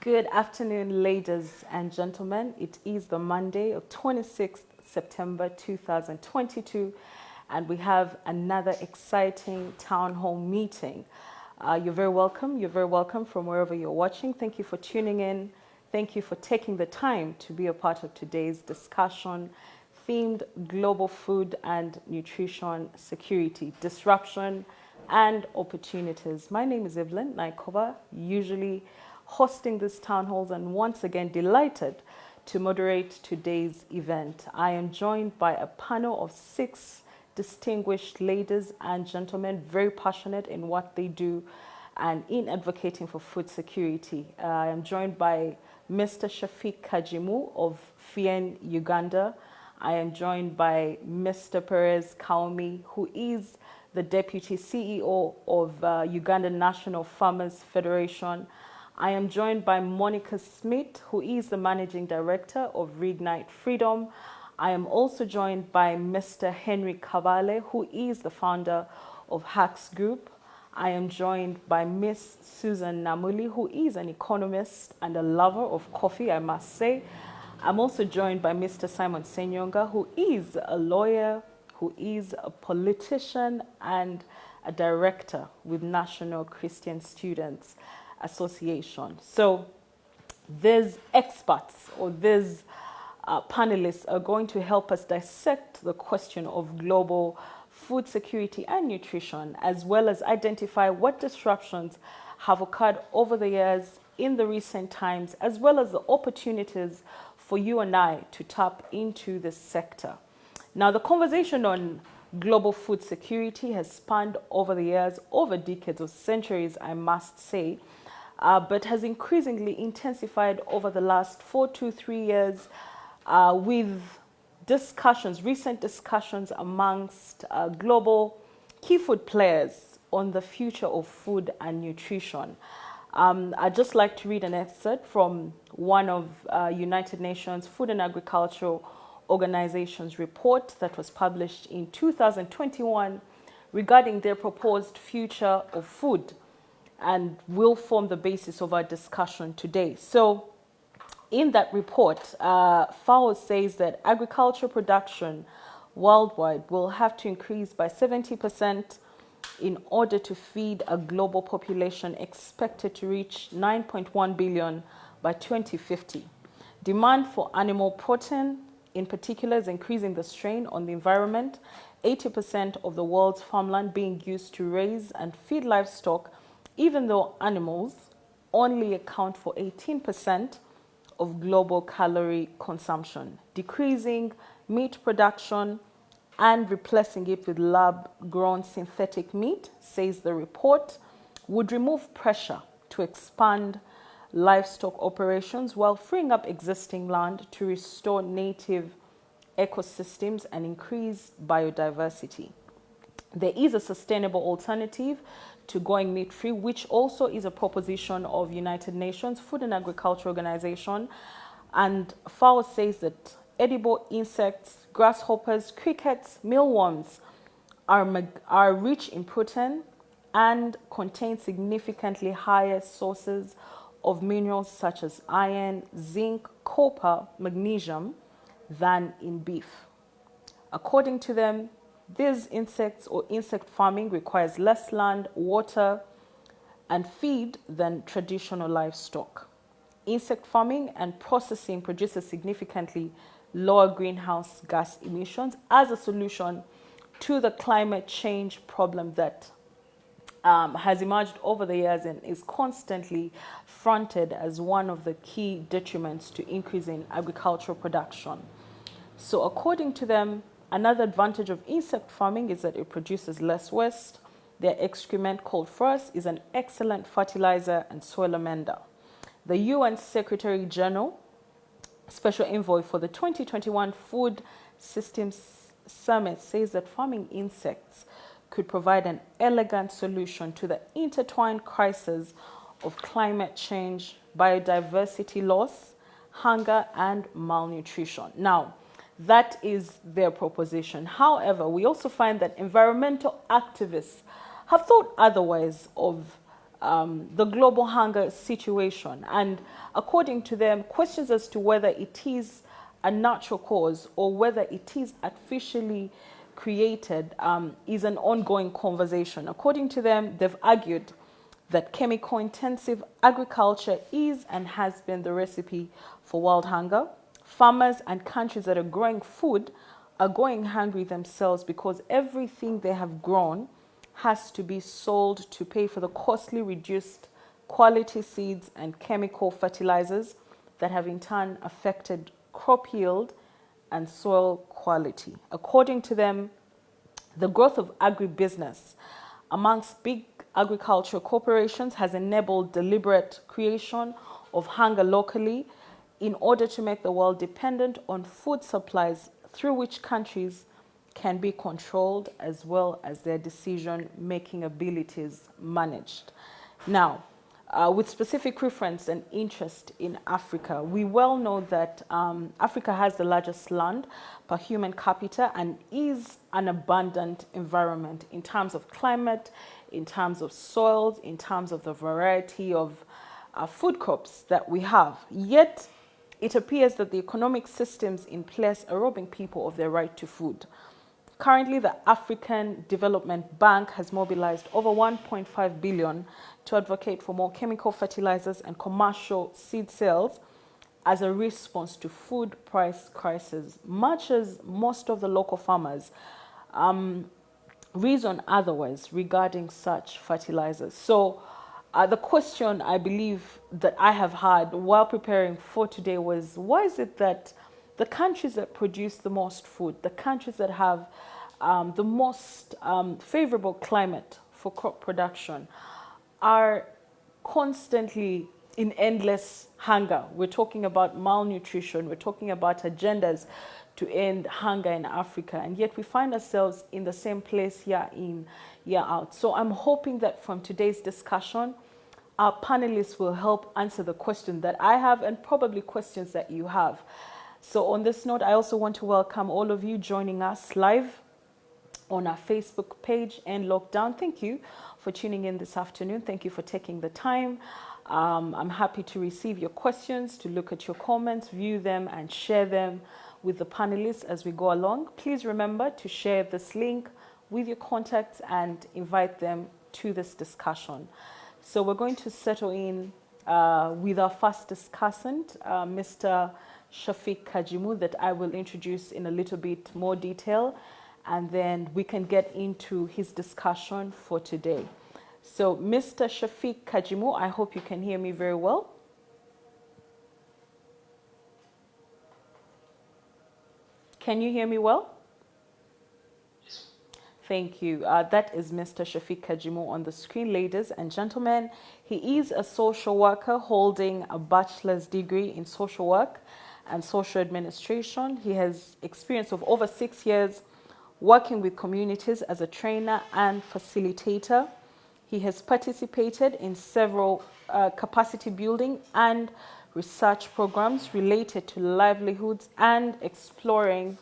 Good afternoon, ladies and gentlemen. It is the Monday of 26th September 2022, and we have another exciting town hall meeting. You're very welcome. You're very welcome from wherever you're watching. Thank you for tuning in. Thank you for taking the time to be a part of today's discussion themed global food and nutrition security, disruption and opportunities. My name is Evelyn Naikova, usually hosting these town halls, and once again delighted to moderate today's event. I am joined by a panel of 6 distinguished ladies and gentlemen, very passionate in what they do and in advocating for food security. I am joined by Mr. Shafiq Kajimu of Fien, Uganda. I am joined by Mr. Perez Kaumi, who is the Deputy CEO of Uganda National Farmers Federation. I am joined by Monica Smith, who is the Managing Director of Reignite Freedom. I am also joined by Mr. Henry Kabale, who is the founder of Hacks Group. I am joined by Miss Susan Namuli, who is an economist and a lover of coffee, I must say. I'm also joined by Mr. Simon Senyonga, who is a lawyer, who is a politician and a director with National Christian Students Association. So these experts or these panelists are going to help us dissect the question of global food security and nutrition, as well as identify what disruptions have occurred over the years in the recent times, as well as the opportunities for you and I to tap into this sector. Now, the conversation on global food security has spanned over the years, over decades or centuries, I must say, but has increasingly intensified over the last 4 to 3 years with discussions, recent discussions amongst global key food players on the future of food and nutrition. I'd just like to read an excerpt from one of United Nations Food and Agricultural Organization's report that was published in 2021 regarding their proposed future of food, and will form the basis of our discussion today. So in that report, FAO says that agricultural production worldwide will have to increase by 70% in order to feed a global population expected to reach 9.1 billion by 2050. Demand for animal protein, in particular, is increasing the strain on the environment. 80% of the world's farmland being used to raise and feed livestock, even though animals only account for 18% of global calorie consumption. Decreasing meat production and replacing it with lab-grown synthetic meat, says the report, would remove pressure to expand livestock operations while freeing up existing land to restore native ecosystems and increase biodiversity. There is a sustainable alternative to going meat-free, which also is a proposition of United Nations Food and Agriculture Organization. And FAO says that edible insects, grasshoppers, crickets, mealworms are rich in protein and contain significantly higher sources of minerals such as iron, zinc, copper, magnesium than in beef. According to them, these insects or insect farming requires less land, water, and feed than traditional livestock. Insect farming and processing produces significantly lower greenhouse gas emissions as a solution to the climate change problem that has emerged over the years and is constantly fronted as one of the key detriments to increasing agricultural production. So according to them, another advantage of insect farming is that it produces less waste. Their excrement, called frost, is an excellent fertilizer and soil amender. The UN Secretary General, Special Envoy for the 2021 Food Systems Summit, says that farming insects could provide an elegant solution to the intertwined crises of climate change, biodiversity loss, hunger, and malnutrition. Now, that is their proposition. However, we also find that environmental activists have thought otherwise of the global hunger situation. And according to them, questions as to whether it is a natural cause or whether it is artificially created is an ongoing conversation. According to them, they've argued that chemical-intensive agriculture is and has been the recipe for world hunger. Farmers and countries that are growing food are going hungry themselves because everything they have grown has to be sold to pay for the costly reduced quality seeds and chemical fertilizers that have in turn affected crop yield and soil quality. According to them, the growth of agribusiness amongst big agricultural corporations has enabled deliberate creation of hunger locally in order to make the world dependent on food supplies through which countries can be controlled as well as their decision-making abilities managed. Now, with specific reference and interest in Africa, we well know that Africa has the largest land per human capita and is an abundant environment in terms of climate, in terms of soils, in terms of the variety of food crops that we have. Yet, it appears that the economic systems in place are robbing people of their right to food. Currently, the African Development Bank has mobilized over 1.5 billion to advocate for more chemical fertilizers and commercial seed sales as a response to food price crisis, much as most of the local farmers reason otherwise regarding such fertilizers. So the question I believe that I have had while preparing for today was, why is it that the countries that produce the most food, the countries that have the most favorable climate for crop production, are constantly in endless hunger? We're talking about malnutrition, we're talking about agendas to end hunger in Africa, and yet we find ourselves in the same place year in, year out. So I'm hoping that from today's discussion, our panelists will help answer the question that I have and probably questions that you have. So on this note, I also want to welcome all of you joining us live on our Facebook page and Lockdown. Thank you for tuning in this afternoon. Thank you for taking the time. I'm happy to receive your questions, to look at your comments, view them and share them with the panelists as we go along. Please remember to share this link with your contacts and invite them to this discussion. So we're going to settle in with our first discussant, Mr. Shafiq Kajimu, that I will introduce in a little bit more detail, and then we can get into his discussion for today. So Mr. Shafiq Kajimu, I hope you can hear me very well. Can you hear me well? Thank you. That is Mr. Shafiq Kajimu on the screen, ladies and gentlemen. He is a social worker holding a bachelor's degree in social work and social administration. He has experience of over 6 years working with communities as a trainer and facilitator. He has participated in several capacity building and research programs related to livelihoods and exploring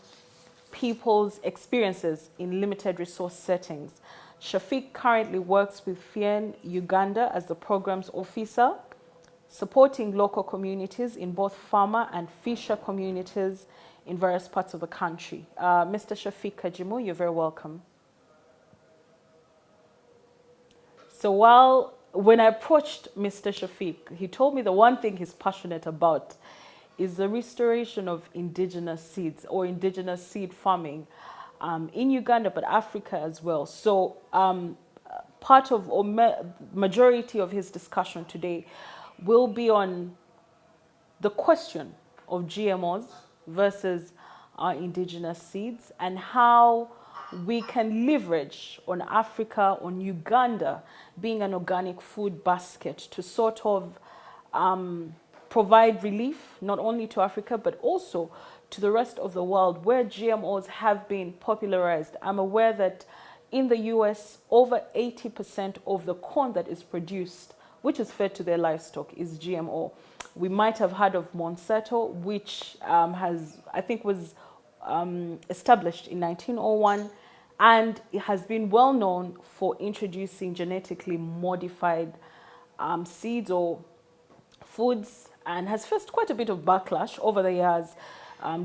people's experiences in limited resource settings. Shafiq currently works with FIEN Uganda as the programs officer, supporting local communities in both farmer and fisher communities in various parts of the country. Mr. Shafiq Kajimu, you're very welcome. So when I approached Mr. Shafiq, he told me the one thing he's passionate about is the restoration of indigenous seeds or indigenous seed farming in Uganda, but Africa as well. So part of or majority of his discussion today will be on the question of GMOs versus our indigenous seeds and how we can leverage on Africa, on Uganda being an organic food basket to sort of provide relief not only to Africa but also to the rest of the world where GMOs have been popularized. I'm aware that in the US, over 80% of the corn that is produced, which is fed to their livestock, is GMO. We might have heard of Monsanto, which was established in 1901, and it has been well known for introducing genetically modified seeds or foods and has faced quite a bit of backlash over the years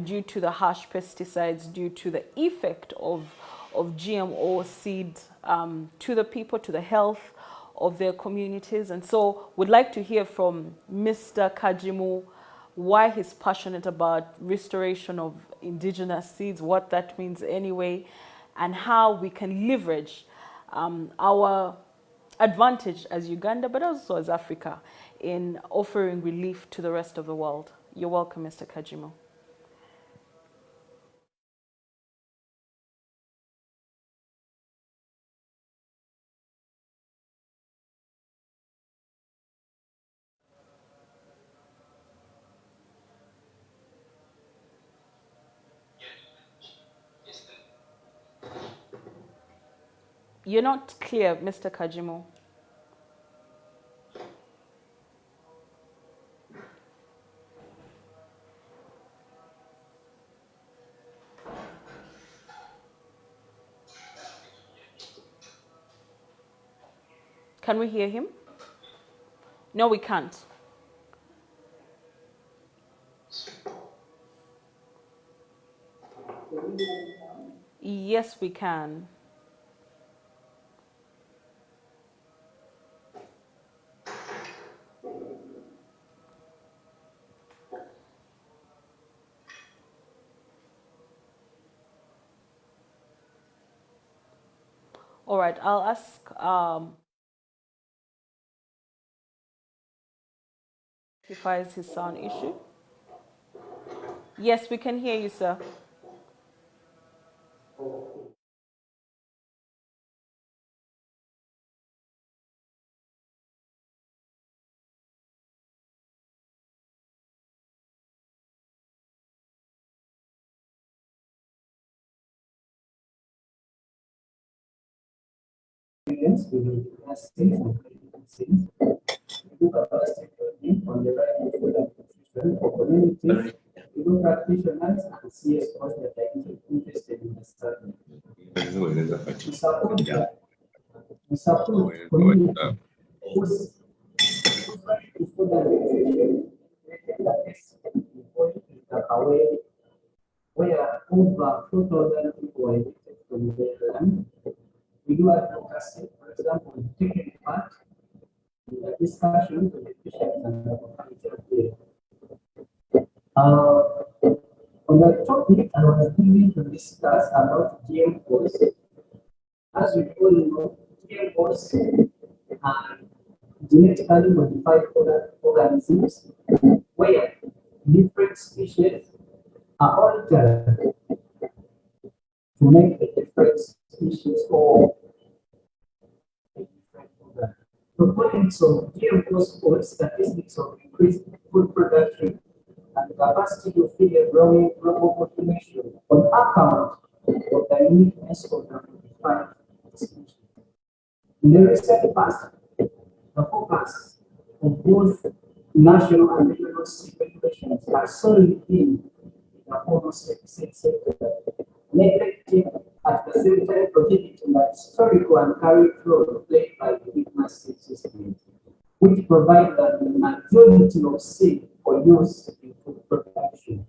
due to the harsh pesticides, due to the effect of GMO seed to the people, to the health of their communities. And so we'd like to hear from Mr. Kajimu why he's passionate about restoration of indigenous seeds, what that means anyway, and how we can leverage our advantage as Uganda, but also as Africa, in offering relief to the rest of the world. You're welcome, Mr. Kajimu. You're not clear, Mr. Kajimu. Can we hear him? No, we can't. Yes, we can. All right, I'll ask rectifies his sound issue. Yes, we can hear you, sir. On the right for communities, legal practitioners, and CSOs that are interested in the study. We support community whose where over 2,000 people are evicted from their land. We do advocacy, for example, taking part in the discussion with the bishops and the community. On the topic, I was going to discuss about GMOs. As we all know, GMOs are genetically modified organisms where different species are altered to make a different species or a different organ. Proponents of GMOs quote statistics of increased food production and capacity to feed a growing global population on account of the uniqueness of the modified species. In the recent past, the focus of both national and regional seed regulations has solely been in the Homo seed sector, neglecting at the same time prohibiting the historical and carried role played by the indigenous seed systems, which provide the majority of seed for use in food production.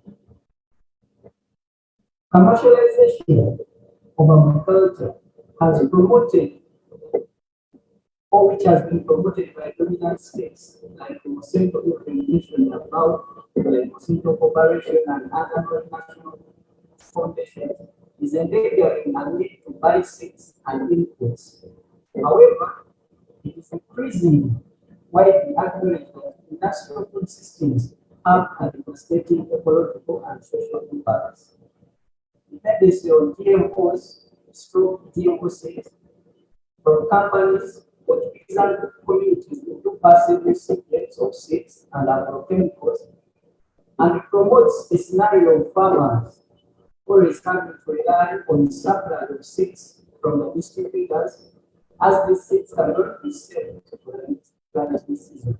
Commercialization of agriculture has promoted, or which has been promoted by dominant states like the Monsanto Organization about the Monsanto Corporation and other national foundations, is endangering a need to buy seeds and inputs. However, it is increasingly widely acknowledged that industrial food systems have a devastating ecological and social impacts. Dependency on GMOs, stroke GMO seeds from companies or peasant communities into passive recipients of seeds and agrochemicals, and it promotes a scenario of farmers always having to rely on supply of seeds from the distributors, as these seeds cannot be sold for the next planting season.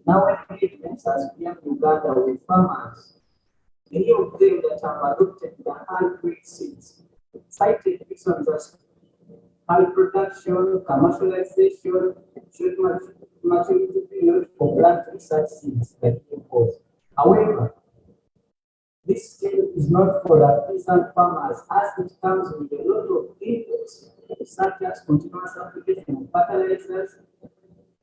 Now, engagements as we have Uganda with farmers, many of them that have adopted the hand-breed seeds, cited reasons as high production, commercialization, treatment maturity period for planting such seeds like impulse. However, this still is not for the peasant farmers as it comes with a lot of inputs such as continuous application of fertilizers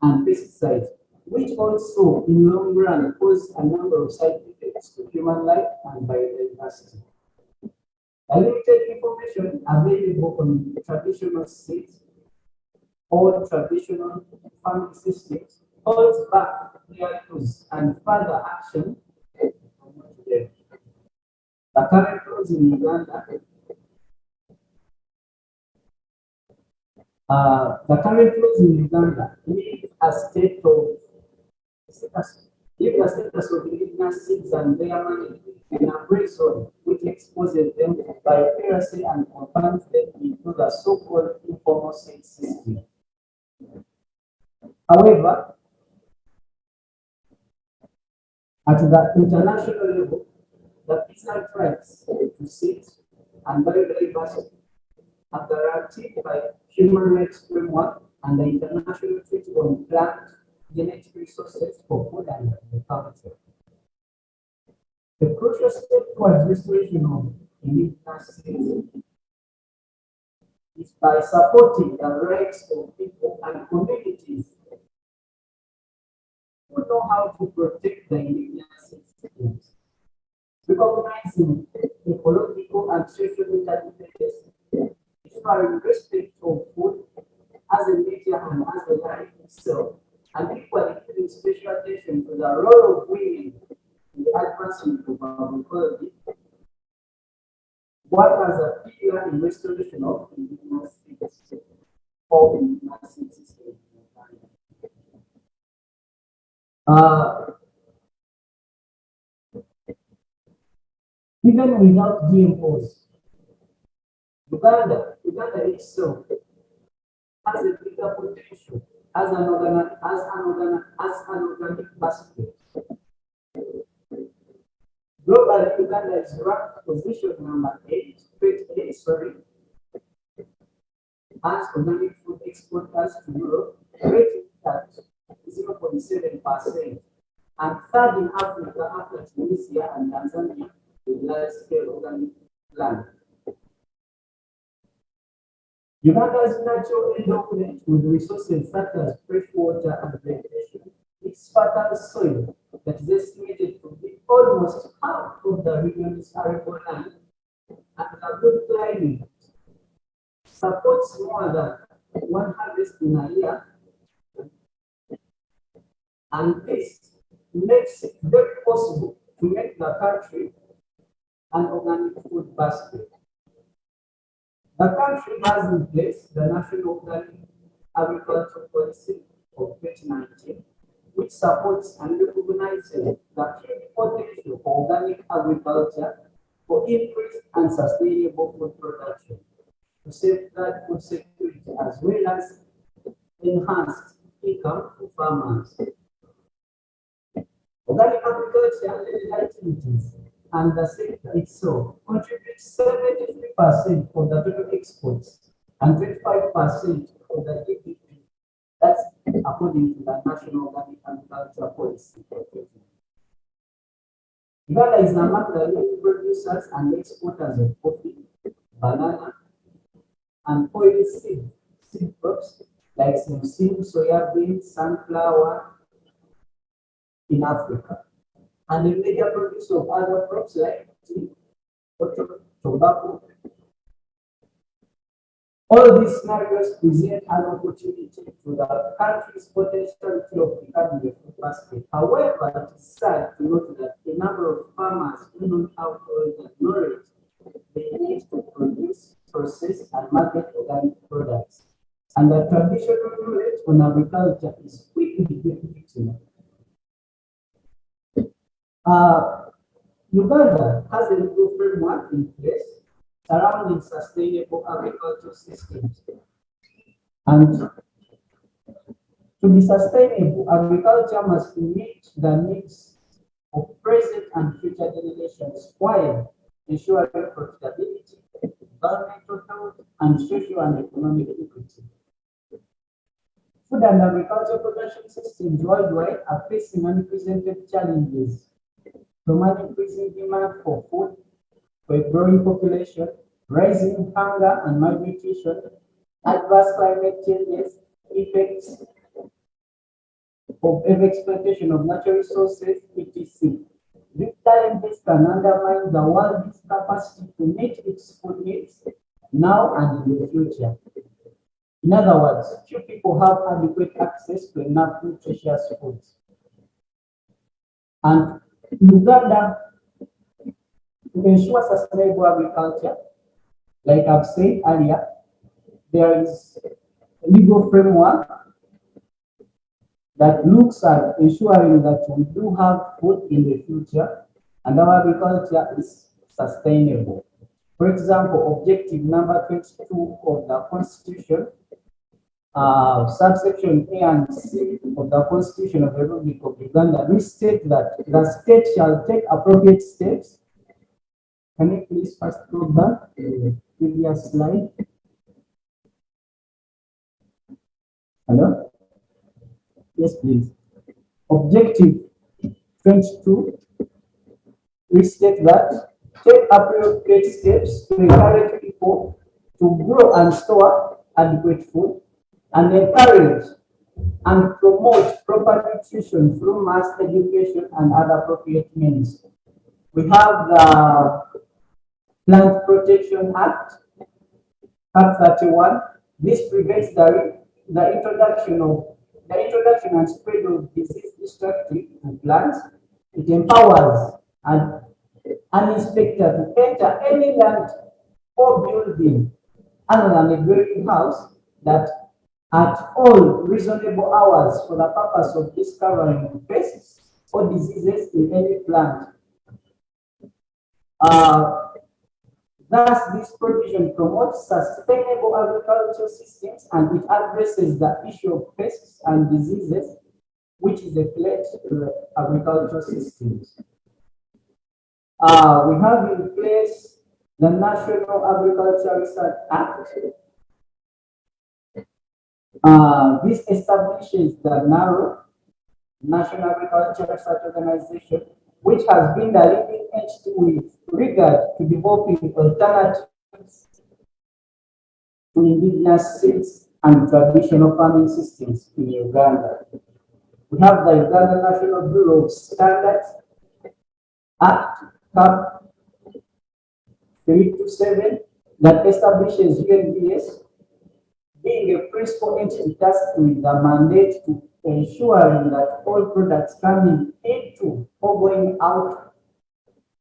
and pesticides, which also in long run cause a number of side effects to human life and biodiversity. A limited information available on traditional seeds or traditional farming systems holds back their use and further action. The current laws in Uganda, leave a state of indigenous seeds and their management in a gray zone, which exposes them to biopiracy and confines them into the so-called informal seed system. However, at the international level, the peasant rights to seed and biodiversity are guaranteed by human rights framework and the International Treaty on Plant Genetic Resources for Food and Agriculture. The crucial step towards restoration of indigenous seeds is by supporting the rights of people and communities who know how to protect the indigenous systems, recognizing ecological and social interdependence, ensuring respect of food as a nature and as a life itself, and equally giving special attention to the role of women in the advancement of agroecology, work as a pillar in restoration of indigenous systems or indigenous systems. Even without GMOs, Uganda itself has a bigger potential as an organic basket. Globally, Uganda is ranked position number 88, as organic food exporters to Europe, rated at 0.7%, and third in Africa after Tunisia and Tanzania with large-scale organic land. Uganda's natural endowment with resources such as fresh water and vegetation, its fertile soil that is estimated to be almost half of the region's arable land, and a good climate supports more than one harvest in a year, and this makes it very possible to make the country an organic food basket. The country has in place the National Organic Agriculture Policy of 2019, which supports and recognizes the huge potential for organic agriculture for increased and sustainable food production, to safeguard food security as well as enhanced income for farmers. Organic agriculture activities and the sector itself contributes 73% of the total exports and 25% of the GDP. That's according to the National Organic Agriculture Policy. Uganda is among the leading producers and exporters of coffee, banana, and oil seed crops like sesame, soybean, sunflower in Africa, and a major producer of other crops like tea, tobacco. All these scenarios present an opportunity to the country's potentiality of becoming a food basket. However, it is sad to note that a number of farmers do not have all the knowledge they need to produce, process, and market organic products. And the traditional knowledge on agriculture is quickly depleting. Uganda has a legal framework in place surrounding sustainable agricultural systems. And to be sustainable, agriculture must meet the needs of present and future generations while ensuring profitability, environmental health, and social and economic equity. Food and agriculture production systems worldwide are facing unprecedented challenges, from an increasing demand for food for a growing population, rising hunger and malnutrition, adverse climate changes, effects of exploitation of natural resources, etc. These challenges can undermine the world's capacity to meet its food needs now and in the future. In other words, few people have adequate access to enough nutritious foods. And in Uganda, to ensure sustainable agriculture, like I've said earlier, there is a legal framework that looks at ensuring that we do have food in the future and our agriculture is sustainable. For example, objective number 22 of the Constitution, subsection A and C of the Constitution of the Republic of Uganda, which state that the state shall take appropriate steps. Can you please first go back to the previous slide? Hello? Yes, please. Objective 22, we state that take appropriate steps to encourage people to grow and store adequate food and encourage and promote proper nutrition through mass education and other appropriate means. We have the Plant Protection Act, Act 31. This prevents the introduction and spread of disease destructive to plants. It empowers an inspector to enter any land or building other than a dwelling house that at all reasonable hours for the purpose of discovering pests or diseases in any plant. Thus, this provision promotes sustainable agricultural systems and it addresses the issue of pests and diseases, which is a threat to the agricultural systems. We have in place the National Agriculture Research Act. This establishes the National Agriculture Research Organization, which has been the leading entity with regard to developing alternatives to indigenous seeds and traditional farming systems in Uganda. We have the Uganda National Bureau of Standards Act, CAP 327, that establishes UNBS being a principal entity tasked with the mandate to ensuring that all products coming into or going out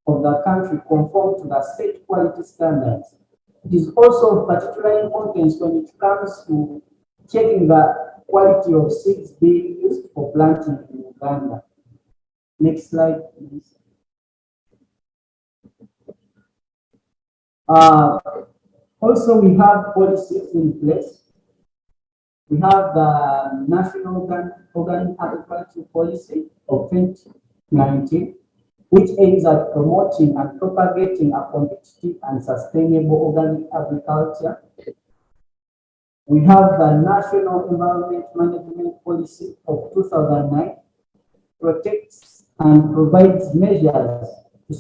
of the country conform to the set quality standards. It is also of particular importance when it comes to checking the quality of seeds being used for planting in Uganda. Next slide, please. Also, we have policies in place. We have the National Organic Agriculture Policy of 2019, which aims at promoting and propagating a competitive and sustainable organic agriculture. We have the National Environment Management Policy of 2009, protects and provides measures to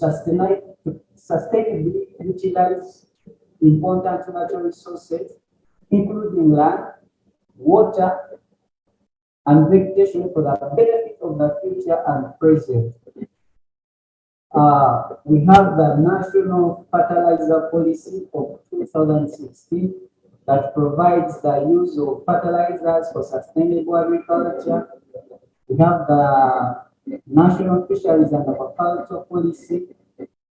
sustainably utilize important natural resources, including land, water, and vegetation for the benefit of the future and present. We have the National Fertilizer Policy of 2016 that provides the use of fertilizers for sustainable agriculture. We have the National Fisheries and Aquaculture Policy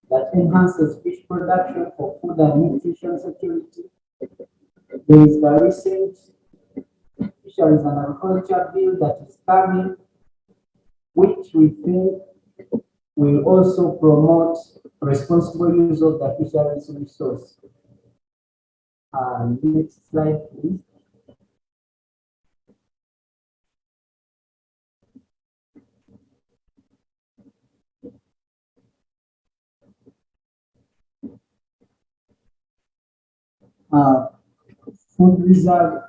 that enhances fish production for food and nutrition security. There is the recent Fisheries and Agriculture Bill that is coming, which we think will also promote responsible use of the fisheries resource. Next slide, please. Food reserve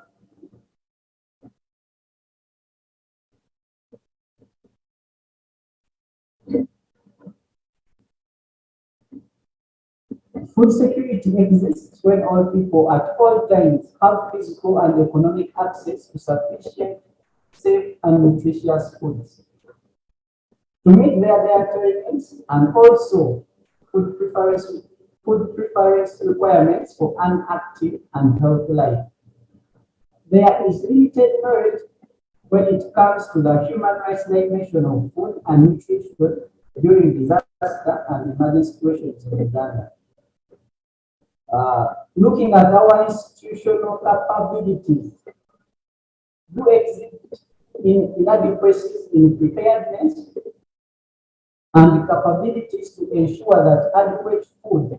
Food security exists when all people at all times have physical and economic access to sufficient, safe, and nutritious foods. To meet their dietary needs and also food preference, food preference requirements for an active and healthy life. There is limited knowledge when it comes to the human rights dimension of food and nutrition during disaster and emergency situations in Uganda. Looking at our institutional capabilities, do exist in inadequacies in preparedness and the capabilities to ensure that adequate food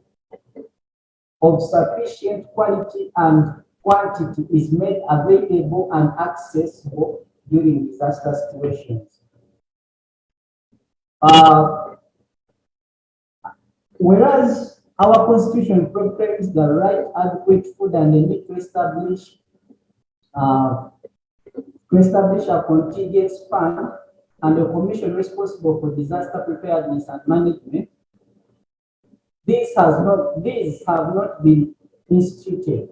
of sufficient quality and quantity is made available and accessible during disaster situations. Whereas our constitution proclaims the right adequate food and the need uh, to establish a contingency fund and a commission responsible for disaster preparedness and management, these have not been instituted.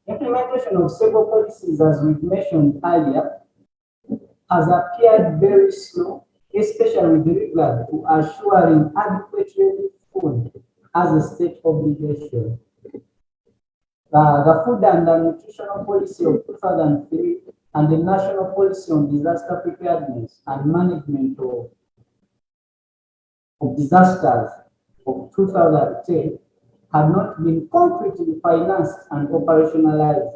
Implementation of several policies, as we've mentioned earlier, has appeared very slow, especially with regard to assuring adequate relief food as a state obligation. The Food and Nutritional Policy of 2003 and the National Policy on Disaster Preparedness and Management of Disasters of 2010 had not been concretely financed and operationalized.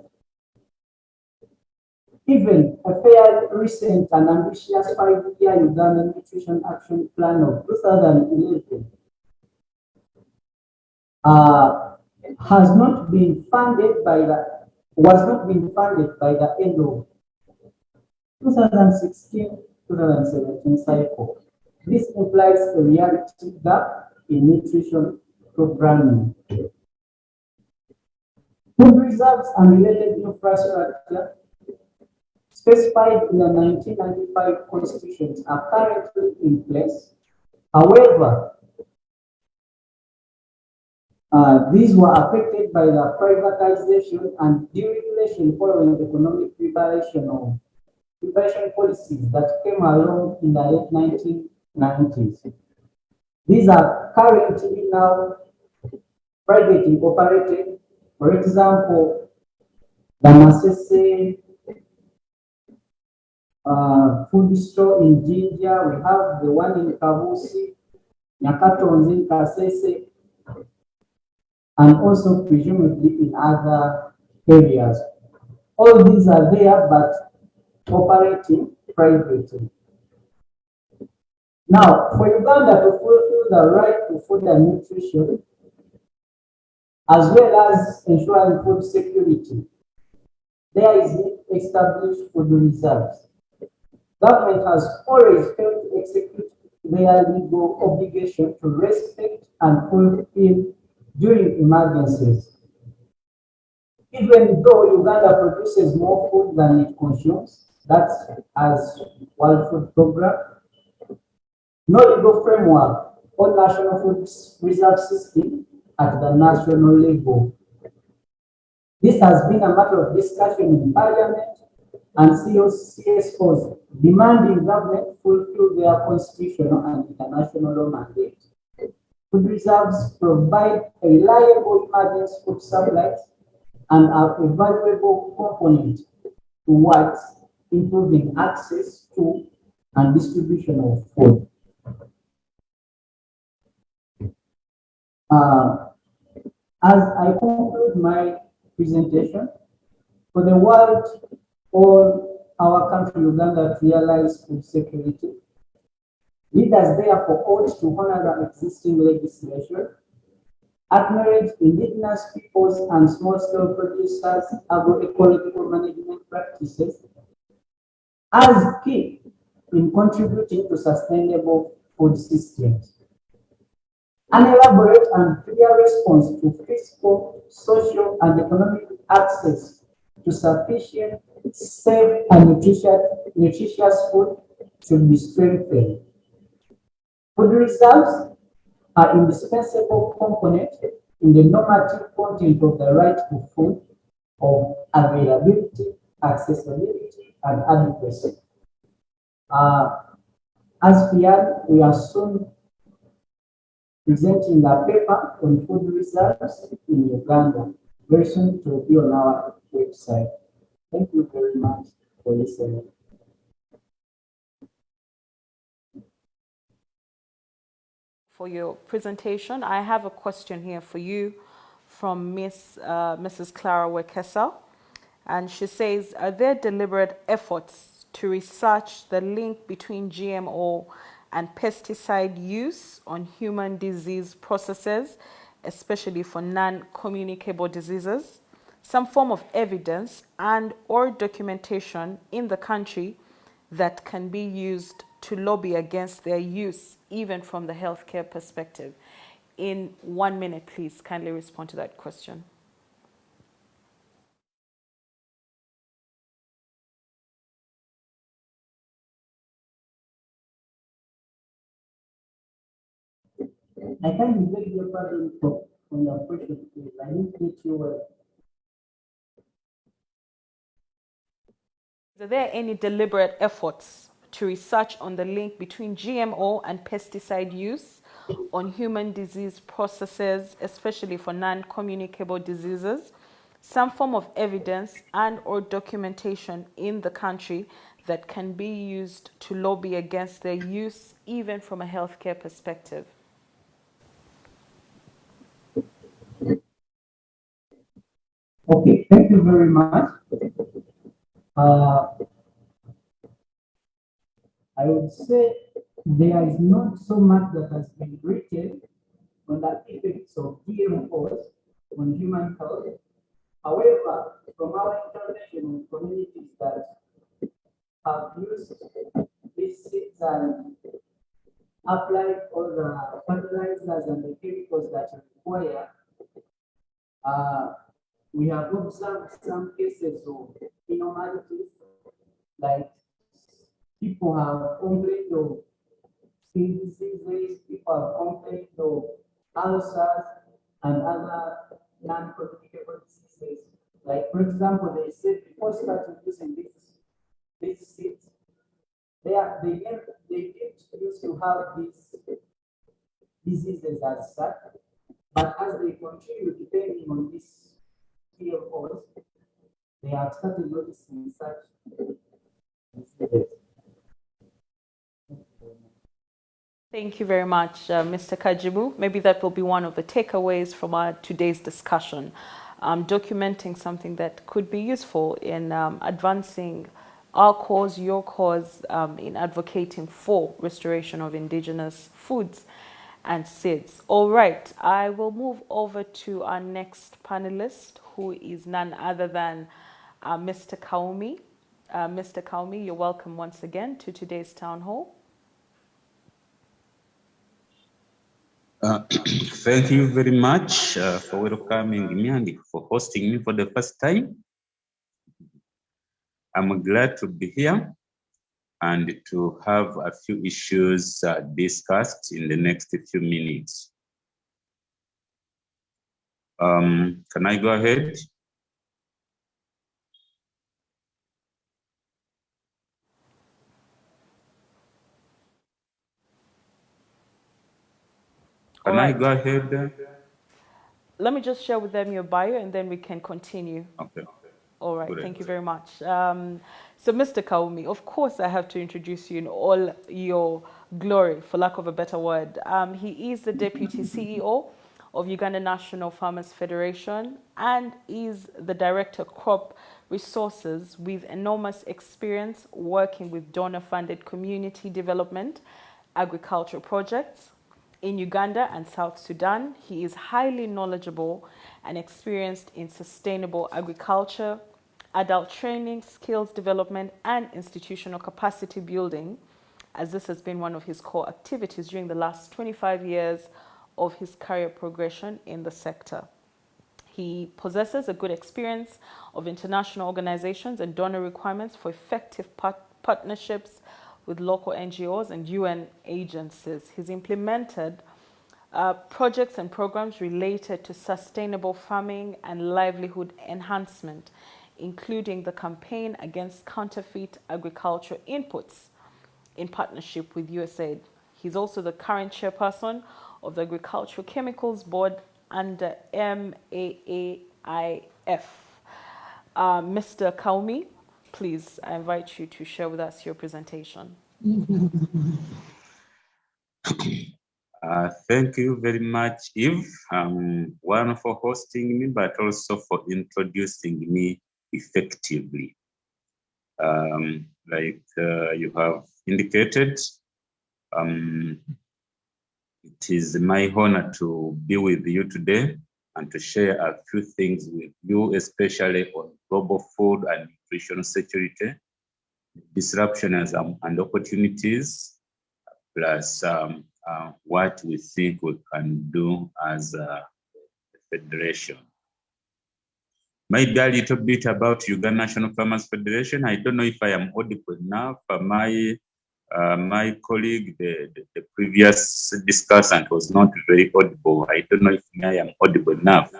Even a fairly recent and ambitious 5-year Uganda Nutrition Action Plan of 2011 was not being funded by the end of 2016-2017 cycle. This implies a reality gap in nutrition programming. Food reserves and related infrastructure specified in the 1995 constitutions are currently in place. However, these were affected by the privatization and deregulation following economic preparation policies that came along in the late 1990s. These are currently now privately operated. For example, the Masese food store in Jinja, we have the one in Kabusi, Nyakatonzi in Kasese, and also presumably in other areas. All these are there, but operating privately. Now, for Uganda to fulfill the right to food and nutrition, as well as ensuring food security, there is established food reserves. Government has always failed to execute their legal obligation to respect and fulfill during emergencies. Even though Uganda produces more food than it consumes, that's as World Food Program, no legal framework or national food reserve system at the national level. This has been a matter of discussion in Parliament and CSOs demanding government fulfill their constitutional and international law mandate. Food reserves provide a reliable emergency food supplies and are a valuable component towards improving access to and distribution of food. As I conclude my presentation, for the world or our country, Uganda, to realize food security, leaders therefore ought to honor the existing legislation, acknowledge indigenous peoples and small-scale producers' agroecological management practices as key in contributing to sustainable food systems. An elaborate and clear response to fiscal, social, and economic access to sufficient, safe, and nutritious food should be strengthened. Food reserves are indispensable component in the normative content of the right to food, of availability, accessibility, and adequacy. As we are soon presenting a paper on food reserves in Uganda, very soon to be on our website. Thank you very much for listening. For your presentation, I have a question here for you from Mrs. Clara Wekesa. And she says, are there deliberate efforts to research the link between GMO and pesticide use on human disease processes, especially for non-communicable diseases? Some form of evidence and or documentation in the country that can be used to lobby against their use, even from the healthcare perspective. In 1 minute, please, kindly respond to that question. I can't beg your pardon for on your question, please. I didn't get you well. Are there any deliberate efforts to research on the link between GMO and pesticide use on human disease processes, especially for non-communicable diseases? Some form of evidence and or documentation in the country that can be used to lobby against their use, even from a healthcare perspective? Okay, thank you very much. I would say there is not so much that has been written on the effects of GMOs on human health. However, from our intervention with communities that have used these seeds and applied all the fertilizers and the chemicals that are required, we have observed some cases of abnormalities, like people have complained of skin diseases, people have complained of ulcers and other non-communicable diseases. Like, for example, they said before starting using these seeds, they didn't used to have these diseases as such, but as they continue depending on these GMOs, they have started noticing such diseases. Thank you very much, Mr. Kajimu. Maybe that will be one of the takeaways from our today's discussion, documenting something that could be useful in advancing our cause, your cause, in advocating for restoration of indigenous foods and seeds. All right, I will move over to our next panelist, who is none other than Mr. Kaumi. Mr. Kaumi, you're welcome once again to today's town hall. Thank you very much for welcoming me and for hosting me for the first time. I'm glad to be here and to have a few issues discussed in the next few minutes. Can I go ahead? Can I go ahead? Let me just share with them your bio and then we can continue. Okay. All right, Correct. thank you very much. So, Mr. Kaumi, of course, I have to introduce you in all your glory, for lack of a better word. He is the Deputy CEO of Uganda National Farmers Federation and is the Director of Crop Resources with enormous experience working with donor-funded community development, agricultural projects in Uganda and South Sudan. He is highly knowledgeable and experienced in sustainable agriculture, adult training, skills development, and institutional capacity building, as this has been one of his core activities during the last 25 years of his career progression in the sector. He possesses a good experience of international organizations and donor requirements for effective partnerships with local NGOs and UN agencies. He's implemented projects and programs related to sustainable farming and livelihood enhancement, including the campaign against counterfeit agricultural inputs in partnership with USAID. He's also the current chairperson of the Agricultural Chemicals Board under MAAIF. Mr. Kaumi, please, I invite you to share with us your presentation. Thank you very much, Eve. One, for hosting me, but also for introducing me effectively. Like you have indicated, it is my honor to be with you today and to share a few things with you, especially on global food and nutrition security, disruptions and opportunities, plus what we think we can do as a federation. Maybe a little bit about Uganda National Farmers Federation. I don't know if I am audible enough. My colleague, the previous discussant, was not very audible. I don't know if I am audible enough.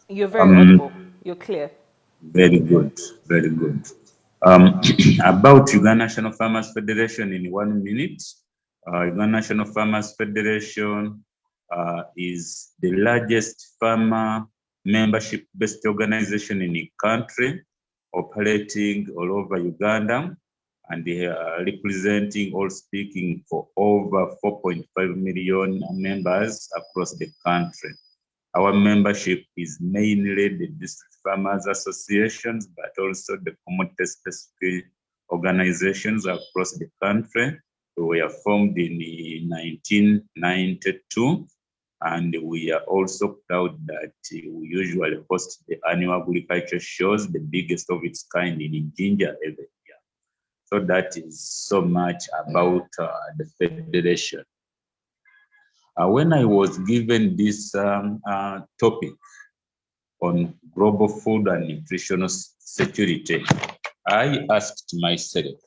You're very audible. You're clear. Very good, very good. About Uganda National Farmers Federation in 1 minute. Uganda National Farmers Federation is the largest farmer membership-based organization in the country, operating all over Uganda, and they are representing or speaking for over 4.5 million members across the country. Our membership is mainly the district farmers associations, but also the commodity-specific organizations across the country. We were formed in 1992, and we are also proud that we usually host the annual agriculture shows, the biggest of its kind in Jinja every year. So that is so much about the federation. When I was given this topic on global food and nutritional security, I asked myself,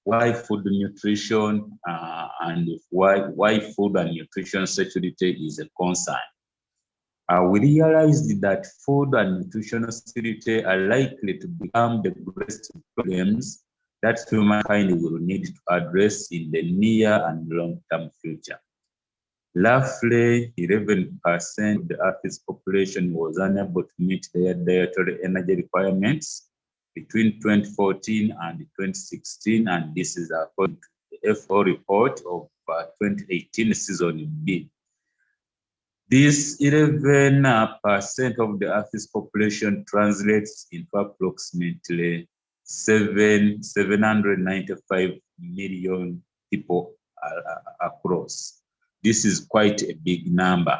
why food nutrition and why food and nutrition security is a concern? We realized that food and nutritional security are likely to become the greatest problems that humankind will need to address in the near and long-term future. Roughly 11% of the Earth's population was unable to meet their dietary energy requirements between 2014 and 2016, and this is according to the FAO report of 2018 season B. This 11% of the Earth's population translates into approximately 795 million people across. This is quite a big number.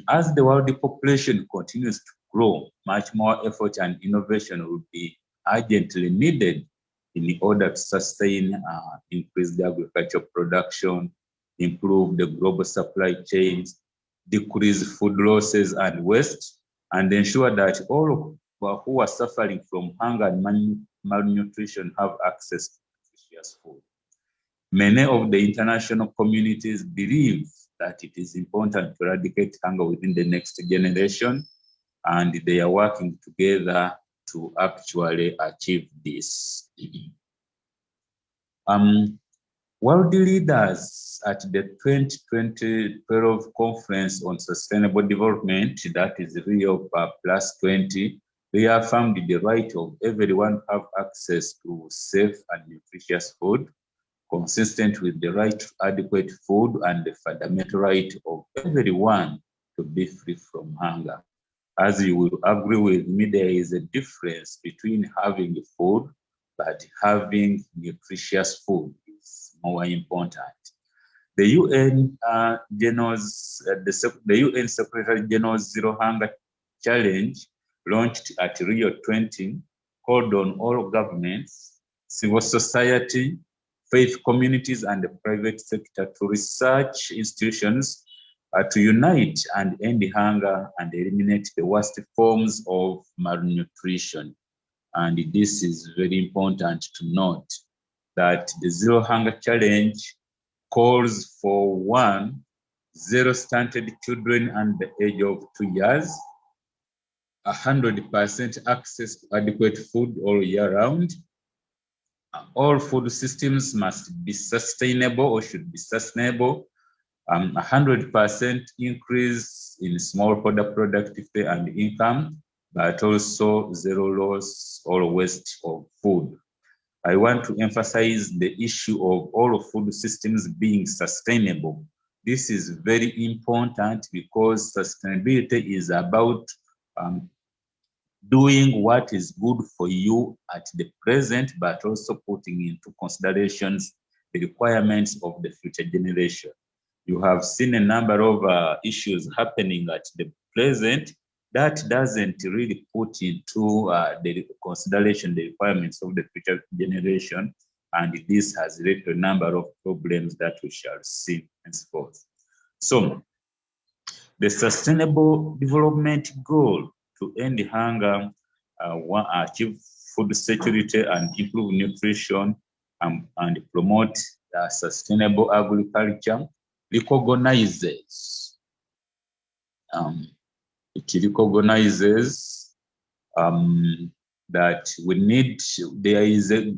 As the world population continues to grow, much more effort and innovation will be urgently needed in order to sustain increased agricultural production, improve the global supply chains, decrease food losses and waste, and ensure that all who are suffering from hunger and malnutrition have access to nutritious food. Many of the international communities believe that it is important to eradicate hunger within the next generation, and they are working together to actually achieve this. World leaders at the 2012 Conference on Sustainable Development, that is Rio +20, reaffirmed the right of everyone to have access to safe and nutritious food, consistent with the right to adequate food and the fundamental right of everyone to be free from hunger. As you will agree with me, there is a difference between having food, but having nutritious food is more important. The UN UN Secretary General's Zero Hunger Challenge, launched at Rio 20, called on all governments, civil society, faith communities, and the private sector to research institutions to unite and end hunger and eliminate the worst forms of malnutrition. And this is very important to note. that the Zero Hunger Challenge calls for 1, 0 stunted children under the age of 2 years, 100% access to adequate food all year round. All food systems must be sustainable or should be sustainable. 100% increase in smallholder productivity and income, but also zero loss or waste of food. I want to emphasize the issue of all food systems being sustainable. This is very important because sustainability is about doing what is good for you at the present, but also putting into considerations the requirements of the future generation. You have seen a number of issues happening at the present that doesn't really put into the consideration the requirements of the future generation, and this has led to a number of problems that we shall see henceforth. So, the Sustainable Development Goal to end hunger, achieve food security and improve nutrition and promote sustainable agriculture recognizes that we need, there is a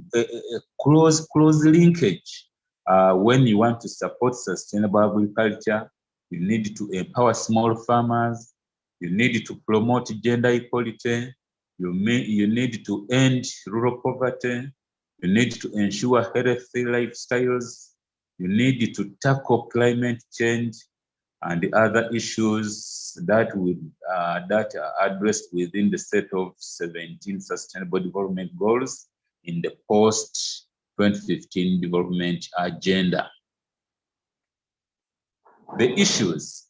close linkage. When you want to support sustainable agriculture, you need to empower small farmers, you need to promote gender equality, you need to end rural poverty, you need to ensure healthy lifestyles, you need to tackle climate change and the other issues that are addressed within the set of 17 Sustainable Development Goals in the post-2015 development agenda. The issues,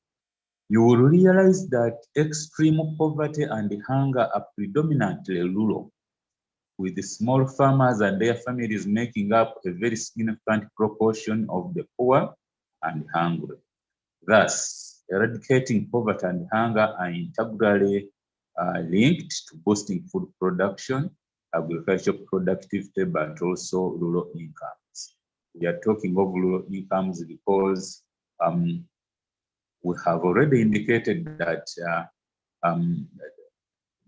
you will realize that extreme poverty and hunger are predominantly rural, with the small farmers and their families making up a very significant proportion of the poor and hungry. Thus, eradicating poverty and hunger are integrally linked to boosting food production, agricultural productivity, but also rural incomes. We are talking of rural incomes because we have already indicated that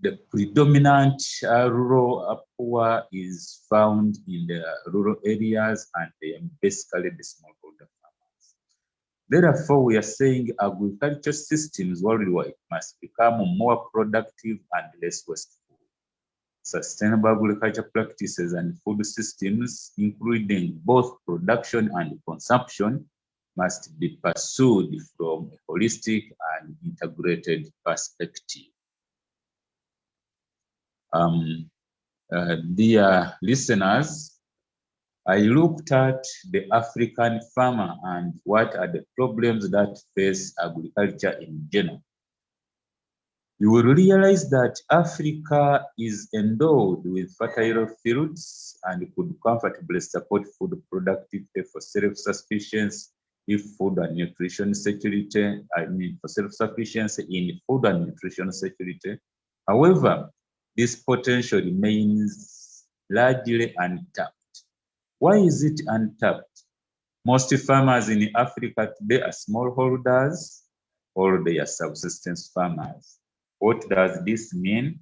the predominant rural poor is found in the rural areas, and they are basically the smallholder farmers. Therefore, we are saying agriculture systems worldwide must become more productive and less wasteful. Sustainable agriculture practices and food systems, including both production and consumption, must be pursued from a holistic and integrated perspective. Dear listeners, I looked at the African farmer and what are the problems that face agriculture in general. You will realize that Africa is endowed with fertile fields and could comfortably support food productivity for self-sufficiency if food and nutrition security, for self-sufficiency in food and nutrition security. However, this potential remains largely untapped. Why is it untapped? Most farmers in Africa today are smallholders or they are subsistence farmers. What does this mean?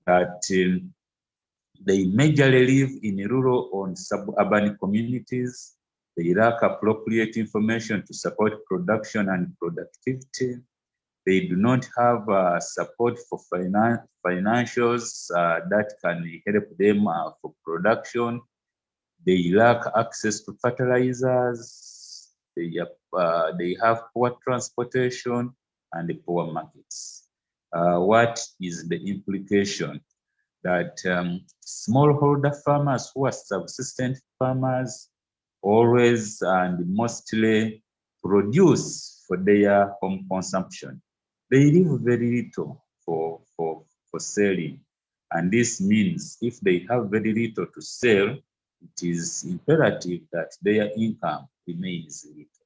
That they majorly live in rural or suburban communities. They lack appropriate information to support production and productivity. They do not have support for financials that can help them for production. They lack access to fertilizers. They have poor transportation and poor markets. What is the implication? That smallholder farmers who are subsistent farmers always and mostly produce for their home consumption. They leave very little for selling. And this means if they have very little to sell, it is imperative that their income remains little.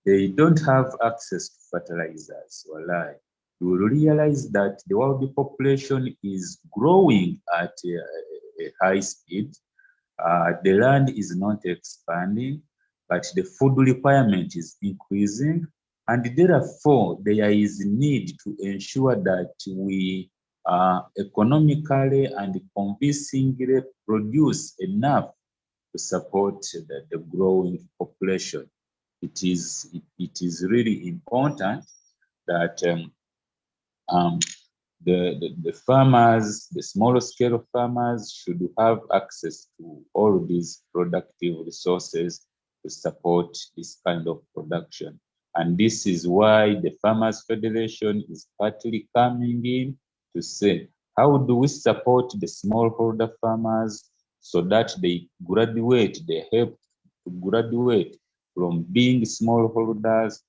They don't have access to fertilizers or lie. You will realize that the world population is growing at a high speed, The land is not expanding, but the food requirement is increasing, and therefore there is need to ensure that we economically and convincingly produce enough to support the growing population. It is really important that um, the farmers, the smaller scale farmers should have access to all these productive resources to support this kind of production. And this is why the Farmers Federation is partly coming in to say, how do we support the smallholder farmers so that they help to graduate from being smallholders,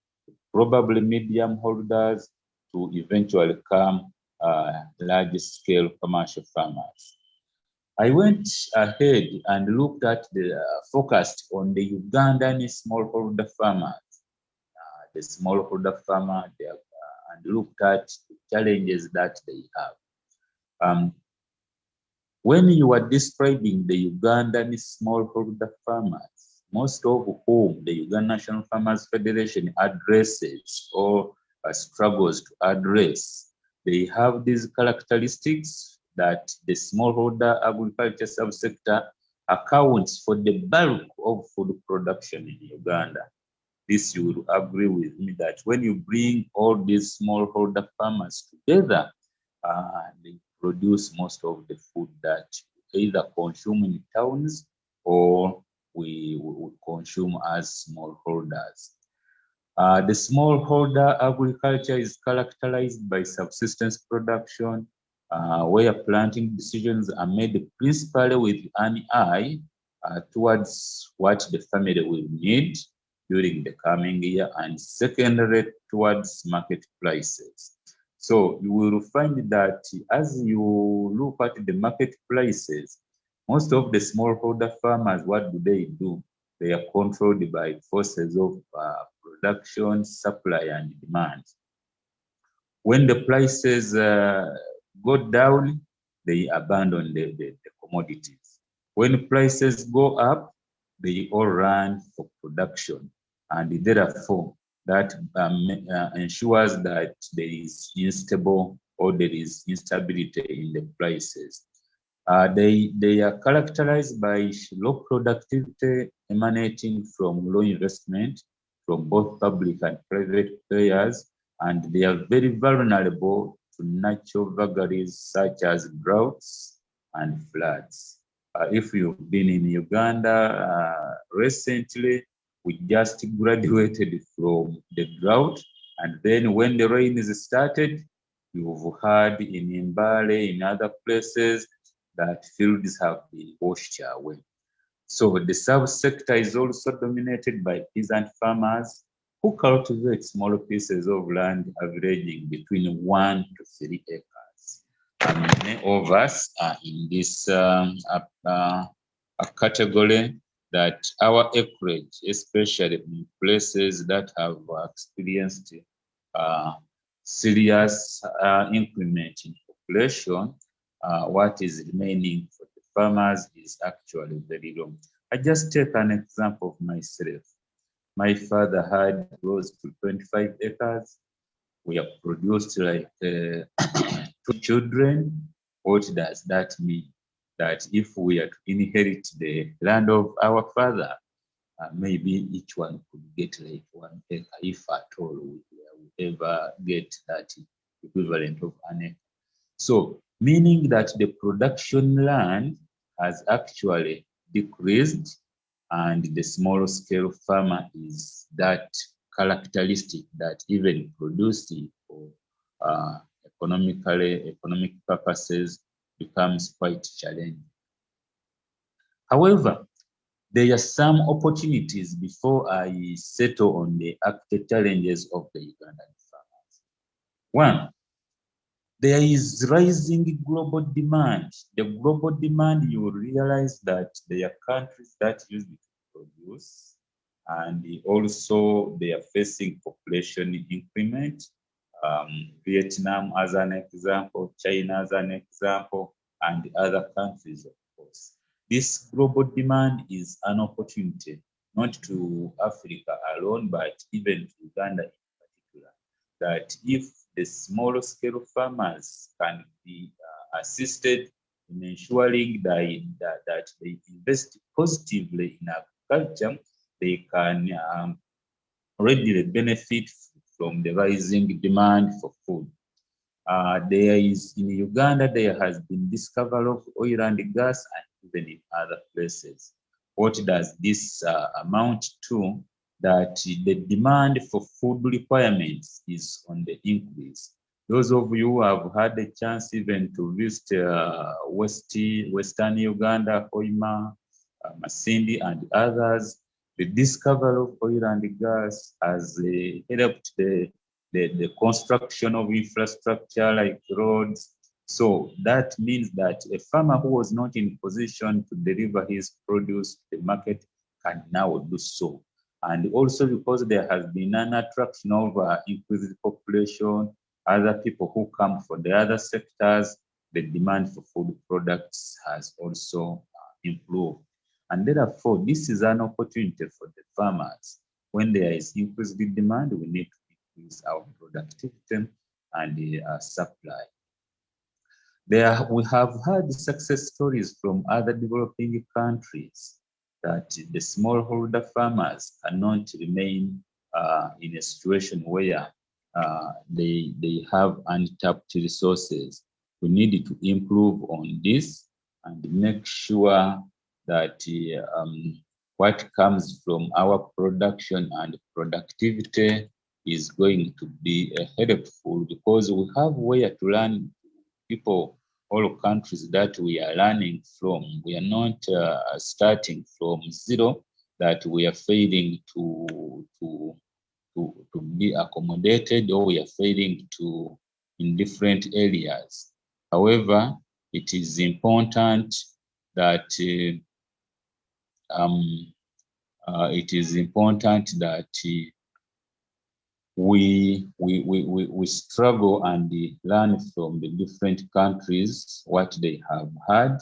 probably medium holders, to eventually come large-scale commercial farmers. I went ahead and looked at focused on the Ugandan smallholder farmers, the smallholder farmer, and looked at the challenges that they have. When you are describing the Ugandan smallholder farmers, most of whom the Uganda National Farmers Federation addresses or struggles to address, they have these characteristics that the smallholder agriculture subsector accounts for the bulk of food production in Uganda. This you will agree with me that when you bring all these smallholder farmers together, they produce most of the food that we either consume in towns or we consume as smallholders. The smallholder agriculture is characterized by subsistence production, where planting decisions are made principally with an eye towards what the family will need during the coming year, and secondly towards market prices. So you will find that as you look at the market prices, most of the smallholder farmers, what do? They are controlled by forces of production, supply, and demand. When the prices go down, they abandon the commodities. When prices go up, they all run for production. And therefore, that ensures that there is unstable or there is instability in the prices. They are characterized by low productivity emanating from low investment from both public and private players, and they are very vulnerable to natural vagaries such as droughts and floods. If you've been in Uganda recently, we just graduated from the drought, and then when the rains started, you've heard in Mbale, in other places, that fields have been washed away. So the subsector is also dominated by peasant farmers who cultivate small pieces of land averaging between 1 to 3 acres. And many of us are in this category that our acreage, especially in places that have experienced serious increment in population, what is remaining for the farmers is actually very low. I just take an example of myself. My father had close to 25 acres. We have produced like 2 children. What does that mean? That if we are to inherit the land of our father, maybe each one could get like 1 acre, if at all we ever get that equivalent of an acre. So, meaning that the production land has actually decreased, and the small scale farmer is that characteristic that even producing for economic purposes becomes quite challenging. However, there are some opportunities before I settle on the actual challenges of the Ugandan farmers. One, there is rising global demand. The global demand, you will realize that there are countries that use it to produce, and also they are facing population increment. Vietnam as an example, China as an example, and other countries, of course. This global demand is an opportunity, not to Africa alone, but even to Uganda in particular, that if the small scale farmers can be assisted in ensuring that they invest positively in agriculture, they can readily benefit from the rising demand for food. There is in Uganda, there has been discovery of oil and gas, and even in other places. What does this amount to? That the demand for food requirements is on the increase. Those of you who have had a chance even to visit Western Uganda, Hoima, Masindi, and others, the discovery of oil and gas has helped the construction of infrastructure like roads. So that means that a farmer who was not in position to deliver his produce to the market can now do so. And also because there has been an attraction of increased population, other people who come from the other sectors, the demand for food products has also improved. And therefore, this is an opportunity for the farmers. When there is increased demand, we need to increase our productivity and the supply. We have had success stories from other developing countries that the smallholder farmers cannot remain in a situation where they have untapped resources. We need to improve on this and make sure that what comes from our production and productivity is going to be helpful, because we have where to learn. People, all countries that we are learning from, we are not starting from zero, that we are failing to be accommodated, or we are failing to in different areas. However, it is important that we struggle and learn from the different countries what they have had,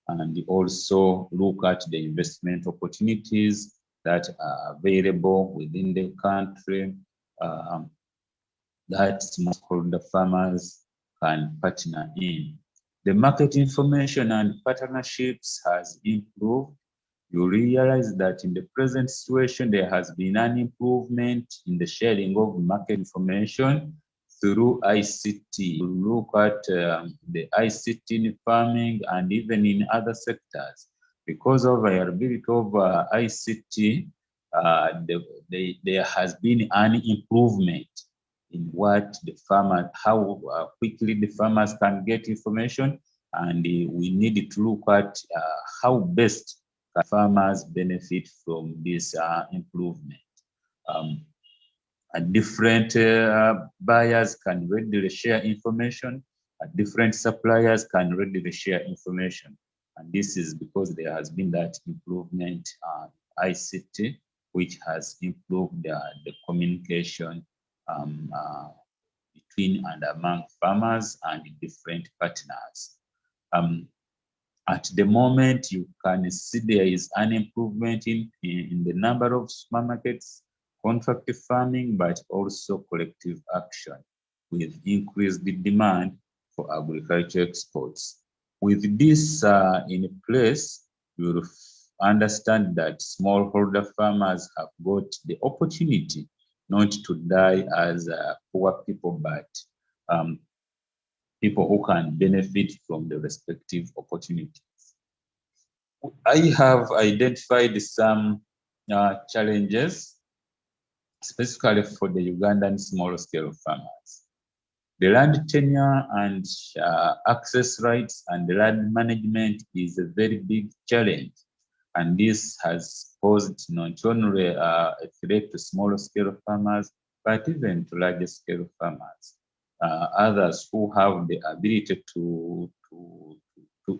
and also look at the investment opportunities that are available within the country that smallholder farmers can partner in. The market information and partnerships has improved. You realize that in the present situation, there has been an improvement in the sharing of market information through ICT. You look at the ICT in farming and even in other sectors. Because of availability of ICT, there has been an improvement in what the farmer, how quickly the farmers can get information, and we need to look at how best farmers benefit from this improvement. And different buyers can readily share information, different suppliers can readily share information. And this is because there has been that improvement on ICT, which has improved the communication between and among farmers and different partners. At the moment, you can see there is an improvement in the number of supermarkets, contract farming, but also collective action with increased demand for agriculture exports. With this in place, you will understand that smallholder farmers have got the opportunity not to die as poor people, but people who can benefit from the respective opportunities. I have identified some challenges, specifically for the Ugandan small-scale farmers. The land tenure and access rights and the land management is a very big challenge. And this has posed not only a threat to small-scale farmers, but even to larger-scale farmers. Others who have the ability to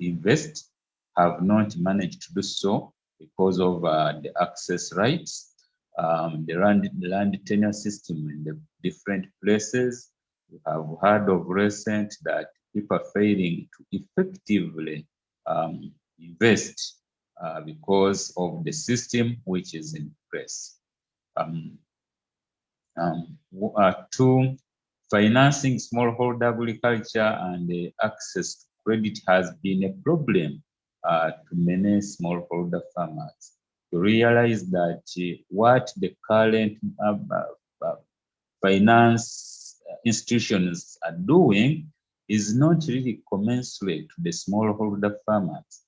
invest have not managed to do so because of the access rights, the land tenure system in the different places. We have heard of recent that people are failing to effectively invest because of the system which is in place. Two, financing smallholder agriculture and access to credit has been a problem to many smallholder farmers. To realize that what the current finance institutions are doing is not really commensurate to the smallholder farmers.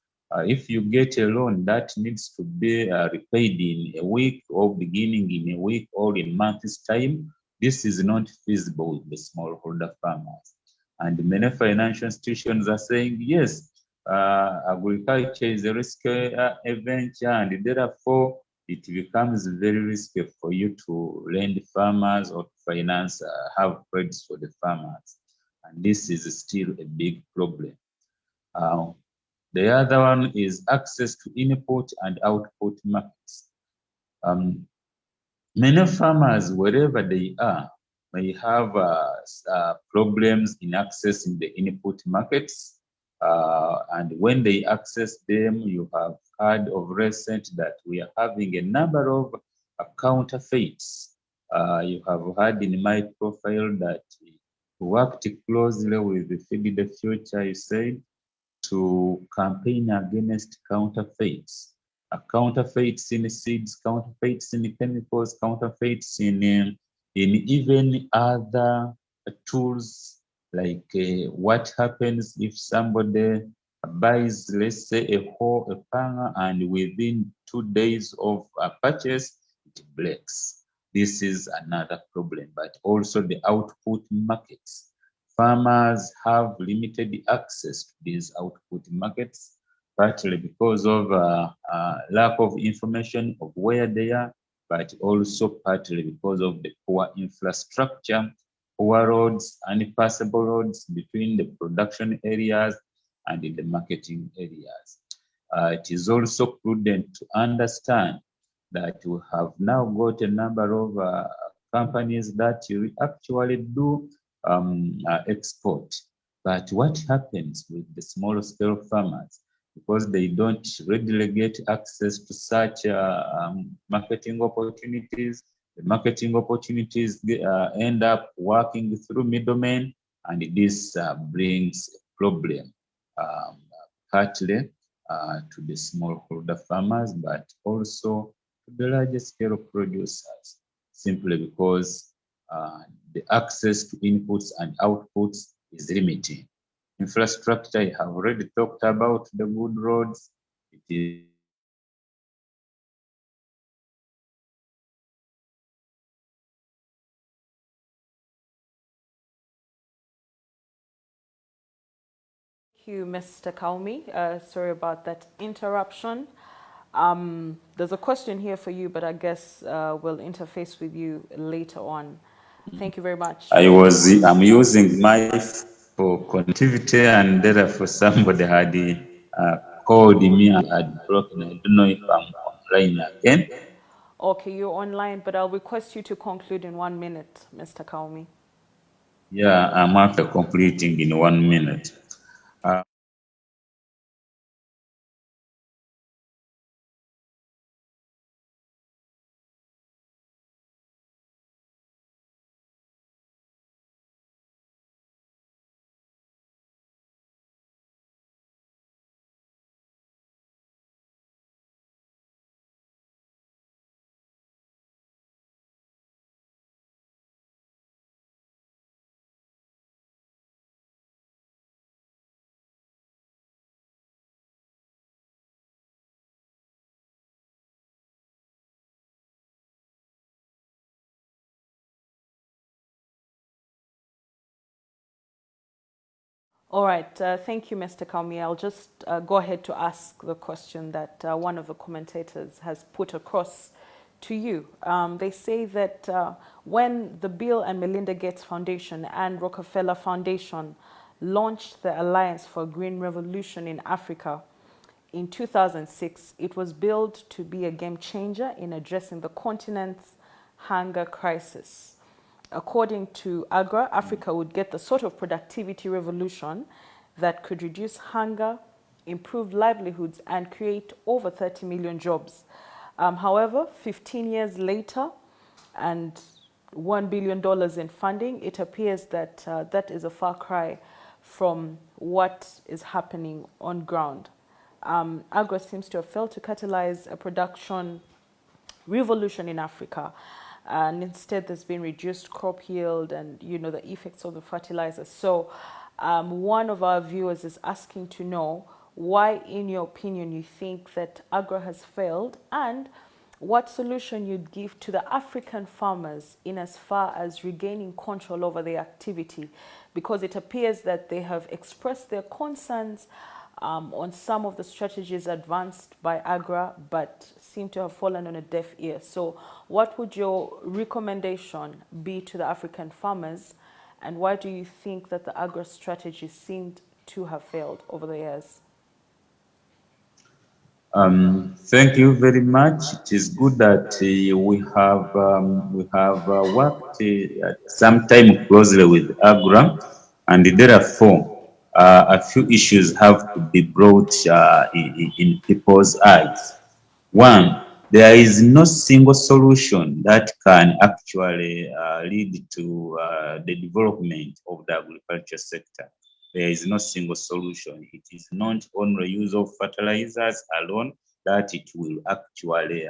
If you get a loan that needs to be repaid in a week or beginning in a week or in month's time, this is not feasible with the smallholder farmers. And many financial institutions are saying, yes, agriculture is a risky venture, and therefore it becomes very risky for you to lend farmers or to finance, have credits for the farmers. And this is still a big problem. The other one is access to input and output markets. Many farmers, wherever they are, may have problems in accessing the input markets. And when they access them, you have heard of recent that we are having a number of counterfeits. You have heard in my profile that we worked closely with the Feed the Future, you said, to campaign against counterfeits. Counterfeits in seeds, counterfeits in chemicals, counterfeits in even other tools, like what happens if somebody buys, let's say, a panga, and within 2 days of a purchase, it breaks. This is another problem, but also the output markets. Farmers have limited access to these output markets, partly because of lack of information of where they are, but also partly because of the poor infrastructure, poor roads, unpassable roads between the production areas and the marketing areas. It is also prudent to understand that we have now got a number of companies that actually do export. But what happens with the small scale farmers? Because they don't readily get access to such marketing opportunities, the marketing opportunities end up working through middlemen, and this brings a problem partly to the smallholder farmers, but also to the larger scale producers, simply because the access to inputs and outputs is limited. Infrastructure, I have already talked about the good roads. It is Thank you, Mr. Kaumi. Sorry about that interruption. There's a question here for you, but I guess we'll interface with you later on. Thank you very much. I'm using my for connectivity, and therefore somebody had called me and had broken. I don't know if I'm online again. Okay, you're online, but I'll request you to conclude in 1 minute, Mr. Kaumi. Yeah, I'm after completing in 1 minute. All right, thank you, Mr. Kaumi. I'll just go ahead to ask the question that one of the commentators has put across to you. They say that when the Bill and Melinda Gates Foundation and Rockefeller Foundation launched the Alliance for a Green Revolution in Africa in 2006, it was billed to be a game changer in addressing the continent's hunger crisis. According to AGRA, Africa would get the sort of productivity revolution that could reduce hunger, improve livelihoods, and create over 30 million jobs. However, 15 years later, and $1 billion in funding, it appears that that is a far cry from what is happening on ground. Agro seems to have failed to catalyze a production revolution in Africa. And instead, there's been reduced crop yield and, the effects of the fertilizers. So one of our viewers is asking to know why, in your opinion, you think that agro has failed, and what solution you'd give to the African farmers in as far as regaining control over their activity, because it appears that they have expressed their concerns on some of the strategies advanced by AGRA, but seem to have fallen on a deaf ear. So what would your recommendation be to the African farmers, and why do you think that the AGRA strategy seemed to have failed over the years? Thank you very much. It is good that we have worked some time closely with AGRA, and therefore a few issues have to be brought in people's eyes. One, there is no single solution that can actually lead to the development of the agriculture sector. There is no single solution. It is not only use of fertilizers alone that it will actually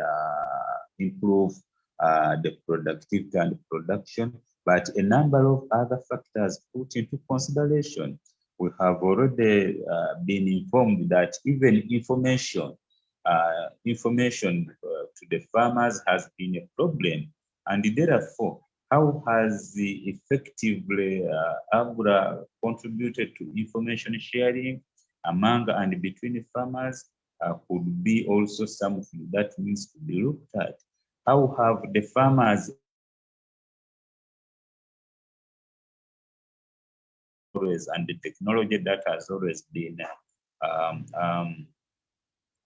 improve the productivity and production, but a number of other factors put into consideration. We have already been informed that even information to the farmers has been a problem, and therefore, how has the effectively AGRA contributed to information sharing among and between farmers could be also something that needs to be looked at. How have the farmers always, and the technology that has always been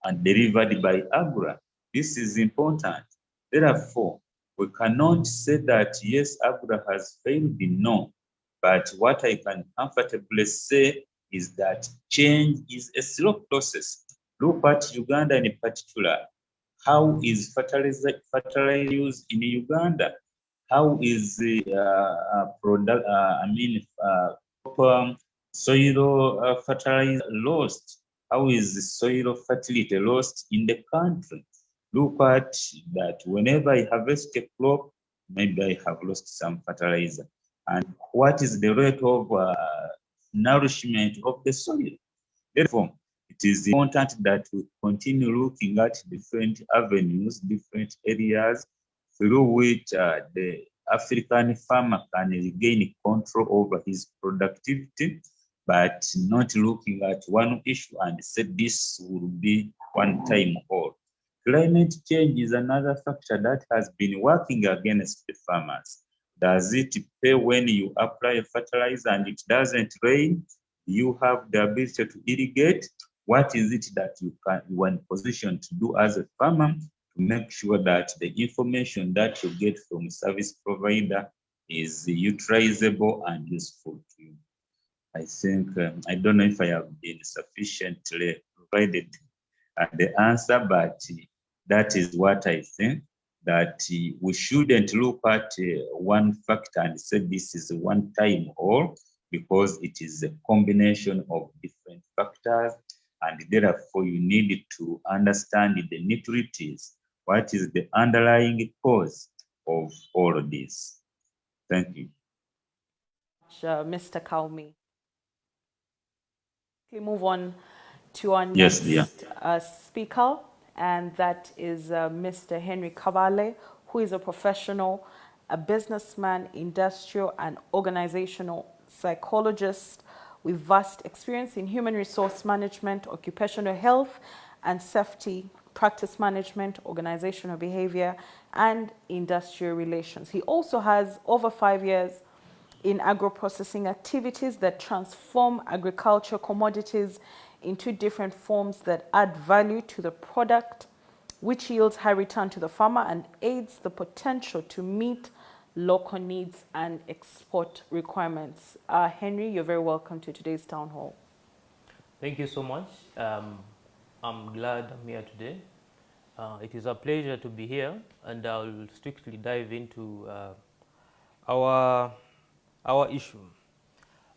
and delivered by AGRA? This is important. Therefore, we cannot say that yes, AGRA has failed, no. But what I can comfortably say is that change is a slow process. Look at Uganda in particular. How is fertilizer used in Uganda? How is the soil fertilizer lost? How is the soil fertility lost in the country? Look at that. Whenever I harvest a crop, maybe I have lost some fertilizer. And what is the rate of nourishment of the soil? Therefore, it is important that we continue looking at different avenues, different areas through which the African farmer can regain control over his productivity, but not looking at one issue and say this will be one time all. Climate change is another factor that has been working against the farmers. Does it pay when you apply a fertilizer and it doesn't rain? You have the ability to irrigate. What is it that you are in position to do as a farmer to make sure that the information that you get from service provider is utilizable and useful to you? I think, I don't know if I have been sufficiently provided the answer, but that is what I think, that we shouldn't look at one factor and say this is one time all, because it is a combination of different factors, and therefore you need to understand the nitty-gritties. What is the underlying cause of all of this? Thank you. Mr. Kaumi. We move on to our Yes, next speaker, and that is Mr. Henry Kabale, who is a professional, a businessman, industrial and organizational psychologist with vast experience in human resource management, occupational health and safety, practice management, organizational behavior, and industrial relations. He also has over 5 years in agro-processing activities that transform agricultural commodities into different forms that add value to the product, which yields high return to the farmer and aids the potential to meet local needs and export requirements. Henry, you're very welcome to today's town hall. Thank you so much. I'm glad I'm here today. It is a pleasure to be here, and I'll strictly dive into our our issue.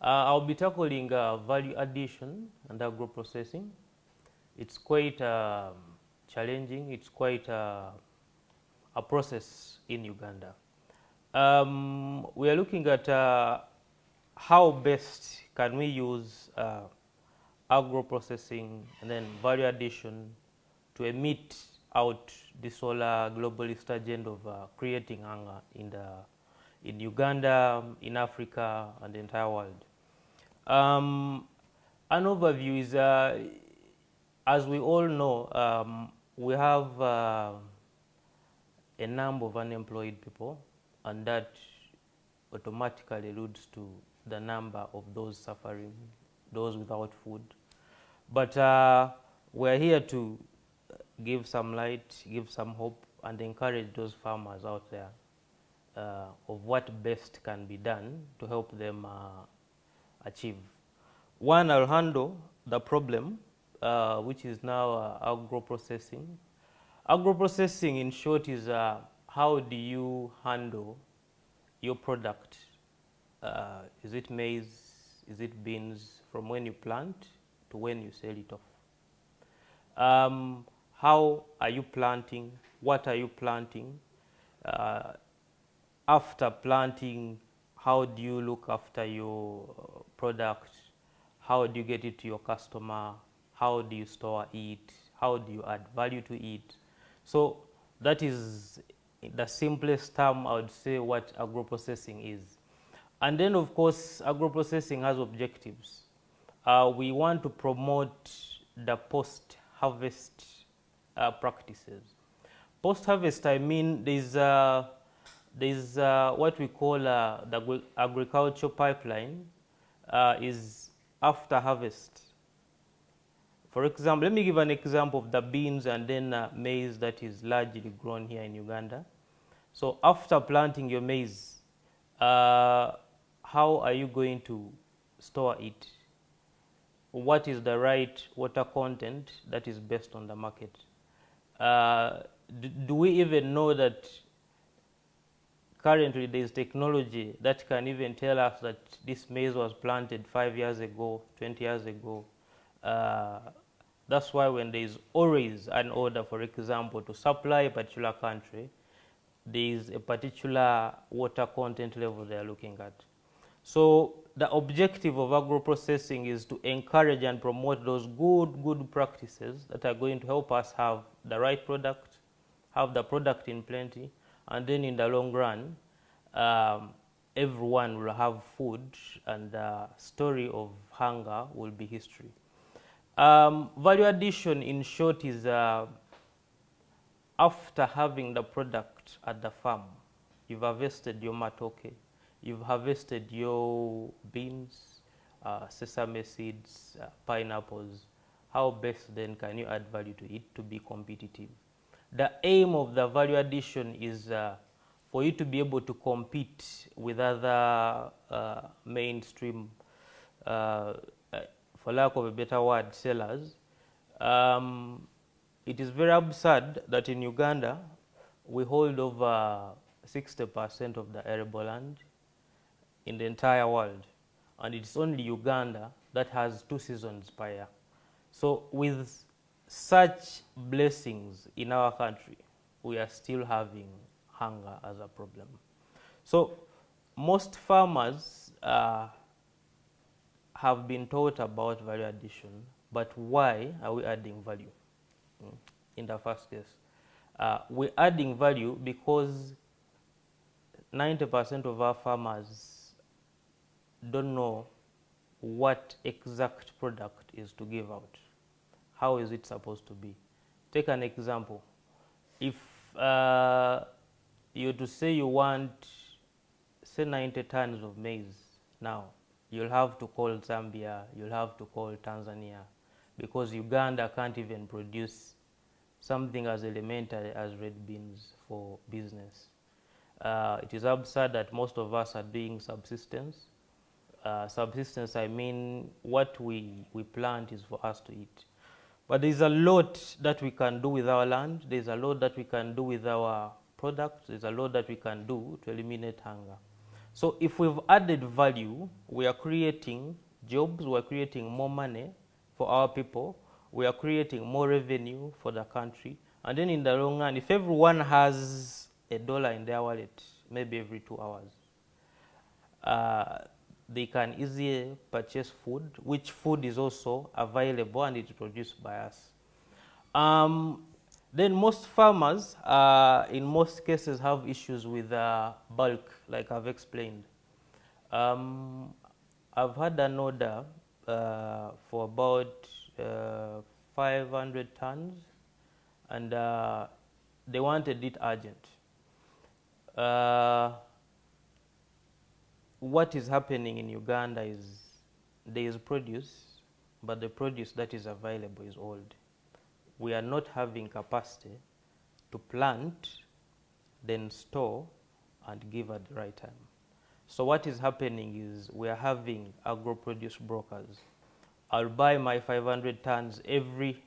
I'll be tackling value addition and agro processing. It's quite challenging. It's quite a process in Uganda. We are looking at how best can we use agro processing and then value addition to emit out this whole globalist agenda of creating hunger in Uganda, in Africa, and the entire world. An overview is, as we all know, we have a number of unemployed people, and that automatically alludes to the number of those suffering, those without food. But we're here to give some light, give some hope, and encourage those farmers out there of what best can be done to help them achieve. One, I'll handle the problem, which is now agro processing. Agro processing, in short, is how do you handle your product? Is it maize? Is it beans? From when you plant to when you sell it off. How are you planting? What are you planting? After planting, how do you look after your product? How do you get it to your customer? How do you store it? How do you add value to it? So that is the simplest term I would say what agro-processing is. And then of course agro-processing has objectives. We want to promote the post-harvest practices. Post-harvest, I mean there's what we call the agricultural pipeline is after harvest. For example, let me give an example of the beans and then maize that is largely grown here in Uganda. So after planting your maize, how are you going to store it? What is the right water content that is based on the market? Do we even know that currently there is technology that can even tell us that this maize was planted 5 years ago, 20 years ago? That's why when there is always an order, for example, to supply a particular country, there is a particular water content level they are looking at. So the objective of agro-processing is to encourage and promote those good practices that are going to help us have the right product, have the product in plenty, and then in the long run, everyone will have food, and the story of hunger will be history. Value addition, in short, is after having the product at the farm, you've harvested your matoke, you've harvested your beans, sesame seeds, pineapples. How best then can you add value to it to be competitive? The aim of the value addition is for you to be able to compete with other mainstream, for lack of a better word, sellers. It is very absurd that in Uganda we hold over 60% of the arable land in the entire world, and it's only Uganda that has 2 seasons per year. So with such blessings in our country, we are still having hunger as a problem. So most farmers have been taught about value addition, but why are we adding value? In the first case, we're adding value because 90% of our farmers don't know what exact product is to give out. How is it supposed to be? Take an example. If you to say you want, say, 90 tons of maize now, you'll have to call Zambia, you'll have to call Tanzania, because Uganda can't even produce something as elementary as red beans for business. It is absurd that most of us are doing subsistence. subsistence, I mean what we plant is for us to eat. But there's a lot that we can do with our land. There's a lot that we can do with our products. There's a lot that we can do to eliminate hunger. So if we've added value, we are creating jobs, we're creating more money for our people, we are creating more revenue for the country. And then in the long run, if everyone has $1 in their wallet, maybe every 2 hours, they can easily purchase food, which food is also available and it's produced by us. Then most farmers, in most cases, have issues with bulk, like I've explained. I've had an order for about 500 tons, and they wanted it urgent. What is happening in Uganda is there is produce, but the produce that is available is old. We are not having capacity to plant, then store, and give at the right time. So what is happening is we are having agro-produce brokers. I'll buy my 500 tons every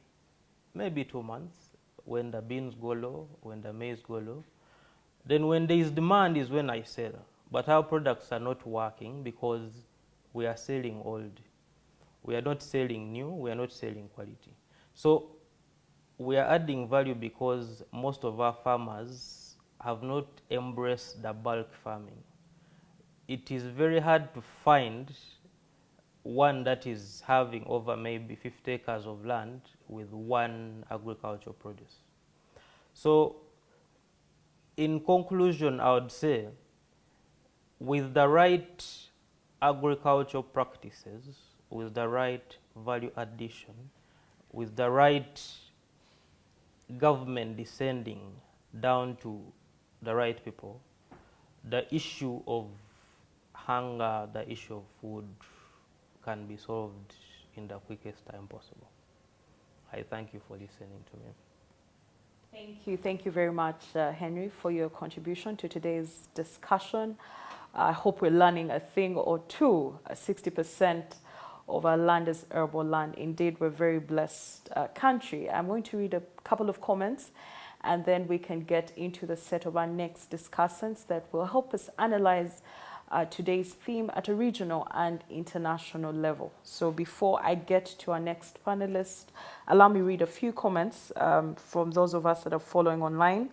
maybe 2 months when the beans go low, when the maize go low. Then when there is demand is when I sell. But our products are not working because we are selling old. We are not selling new, we are not selling quality. So we are adding value because most of our farmers have not embraced the bulk farming. It is very hard to find one that is having over maybe 50 acres of land with one agricultural produce. So in conclusion, I would say with the right agricultural practices, with the right value addition, with the right government descending down to the right people, the issue of hunger, the issue of food can be solved in the quickest time possible. I thank you for listening to me. Thank you very much, Henry, for your contribution to today's discussion. I hope we're learning a thing or two. 60% of our land is arable land. Indeed, we're a very blessed country. I'm going to read a couple of comments, and then we can get into the set of our next discussants that will help us analyze today's theme at a regional and international level. So before I get to our next panelist, allow me to read a few comments from those of us that are following online.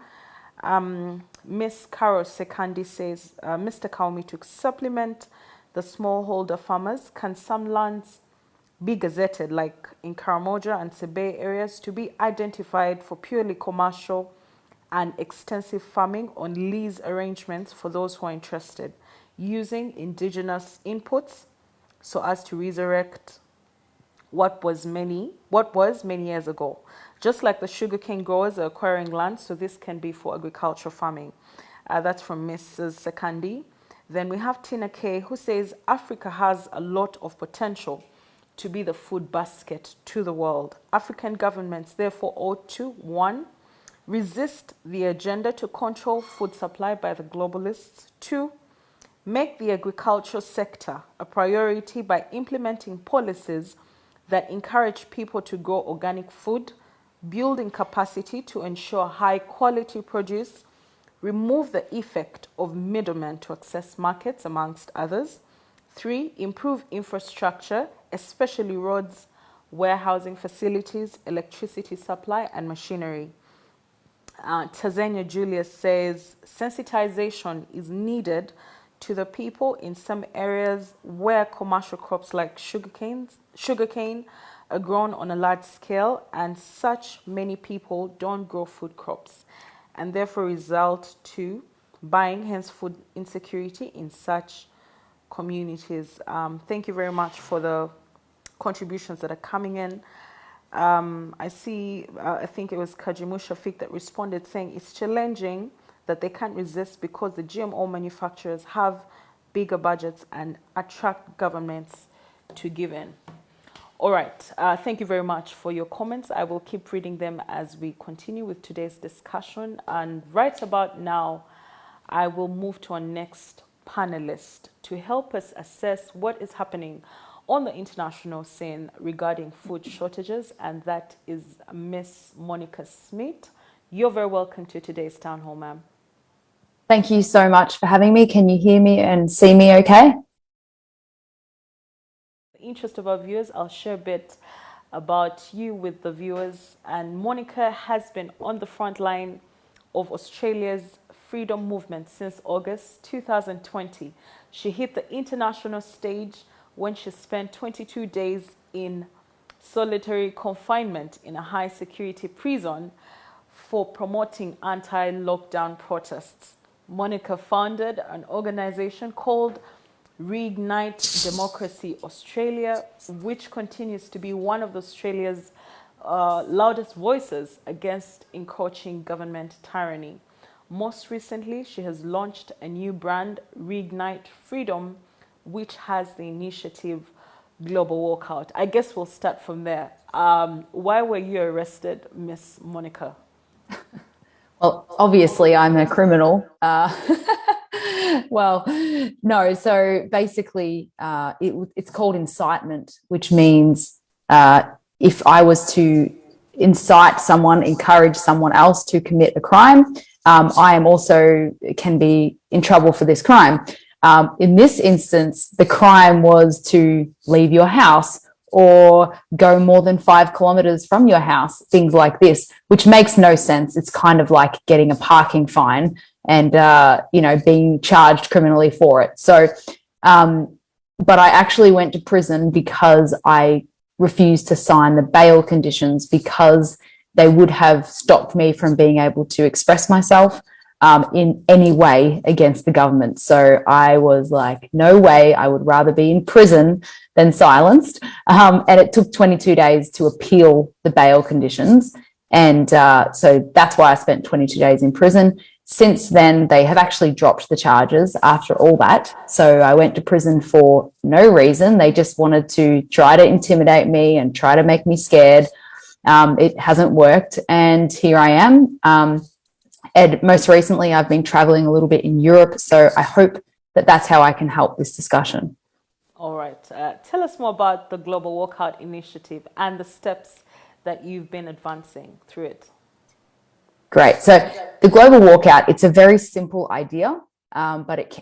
Miss Carol Sekandi says, Mr. Kaumi, to supplement the smallholder farmers, can some lands be gazetted, like in Karamoja and Sebe areas, to be identified for purely commercial and extensive farming on lease arrangements for those who are interested, using indigenous inputs so as to resurrect what was many years ago? Just like the sugarcane growers are acquiring land, so this can be for agricultural farming. That's from Mrs. Sekandi. Then we have Tina K, who says Africa has a lot of potential to be the food basket to the world. African governments therefore ought to, 1, resist the agenda to control food supply by the globalists. 2, make the agricultural sector a priority by implementing policies that encourage people to grow organic food, building capacity to ensure high quality produce, remove the effect of middlemen to access markets, amongst others. 3, improve infrastructure, especially roads, warehousing facilities, electricity supply, and machinery. Tanzania Julius says sensitization is needed to the people in some areas where commercial crops like sugarcane are grown on a large scale, and such many people don't grow food crops and therefore result to buying, hence food insecurity in such communities. Thank you very much for the contributions that are coming in. I see, I think it was Kajimu Shafiq that responded saying it's challenging that they can't resist because the GMO manufacturers have bigger budgets and attract governments to give in. All right, thank you very much for your comments. I will keep reading them as we continue with today's discussion. And right about now, I will move to our next panelist to help us assess what is happening on the international scene regarding food shortages, and that is Miss Monica Smith. You're very welcome to today's Town Hall, ma'am. Thank you so much for having me. Can you hear me and see me okay? In the interest of our viewers, I'll share a bit about you with the viewers. And Monica has been on the front line of Australia's freedom movement since August 2020. She hit the international stage when she spent 22 days in solitary confinement in a high security prison for promoting anti-lockdown protests. Monica founded an organization called Reignite Democracy Australia, which continues to be one of Australia's loudest voices against encroaching government tyranny. Most recently, she has launched a new brand, Reignite Freedom, which has the initiative Global Walkout. I guess we'll start from there. Why were you arrested, Miss Monica? Well, obviously I'm a criminal. Well, no. So basically, it's called incitement, which means if I was to incite someone, encourage someone else to commit a crime, I am also can be in trouble for this crime. In this instance, the crime was to leave your house or go more than 5 kilometers from your house, things like this, which makes no sense. It's kind of like getting a parking fine and, being charged criminally for it. So, but I actually went to prison because I refused to sign the bail conditions because they would have stopped me from being able to express myself in any way against the government. So I was like, no way, I would rather be in prison than silenced. And it took 22 days to appeal the bail conditions. And so that's why I spent 22 days in prison. Since then, they have actually dropped the charges after all that. So I went to prison for no reason. They just wanted to try to intimidate me and try to make me scared. It hasn't worked. And here I am. And most recently, I've been traveling a little bit in Europe. So I hope that that's how I can help this discussion. All right. Tell us more about the Global Walkout Initiative and the steps that you've been advancing through it. Great. So the Global Walkout, it's a very simple idea, but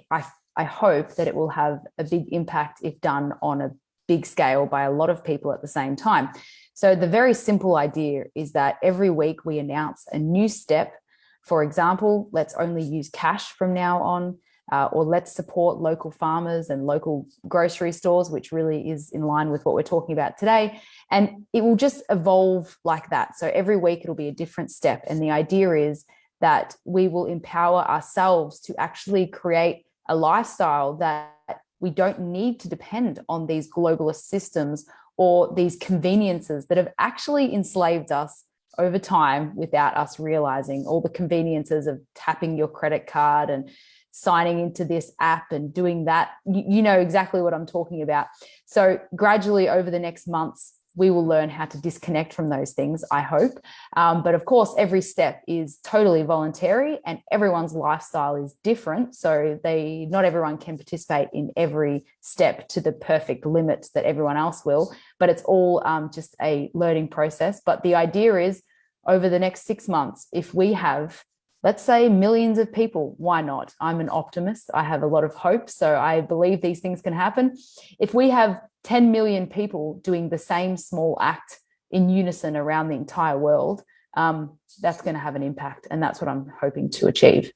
I hope that it will have a big impact if done on a big scale by a lot of people at the same time. So the very simple idea is that every week we announce a new step. For example, let's only use cash from now on, or let's support local farmers and local grocery stores, which really is in line with what we're talking about today. And it will just evolve like that. So every week it'll be a different step. And the idea is that we will empower ourselves to actually create a lifestyle that we don't need to depend on these globalist systems or these conveniences that have actually enslaved us over time without us realizing. All the conveniences of tapping your credit card and signing into this app and doing that. You know exactly what I'm talking about. So gradually over the next months, we will learn how to disconnect from those things, I hope. But of course, every step is totally voluntary and everyone's lifestyle is different. So not everyone can participate in every step to the perfect limit that everyone else will, but it's all just a learning process. But the idea is over the next 6 months, if we have, let's say, millions of people, why not? I'm an optimist. I have a lot of hope. So I believe these things can happen. If we have 10 million people doing the same small act in unison around the entire world, that's going to have an impact. And that's what I'm hoping to achieve.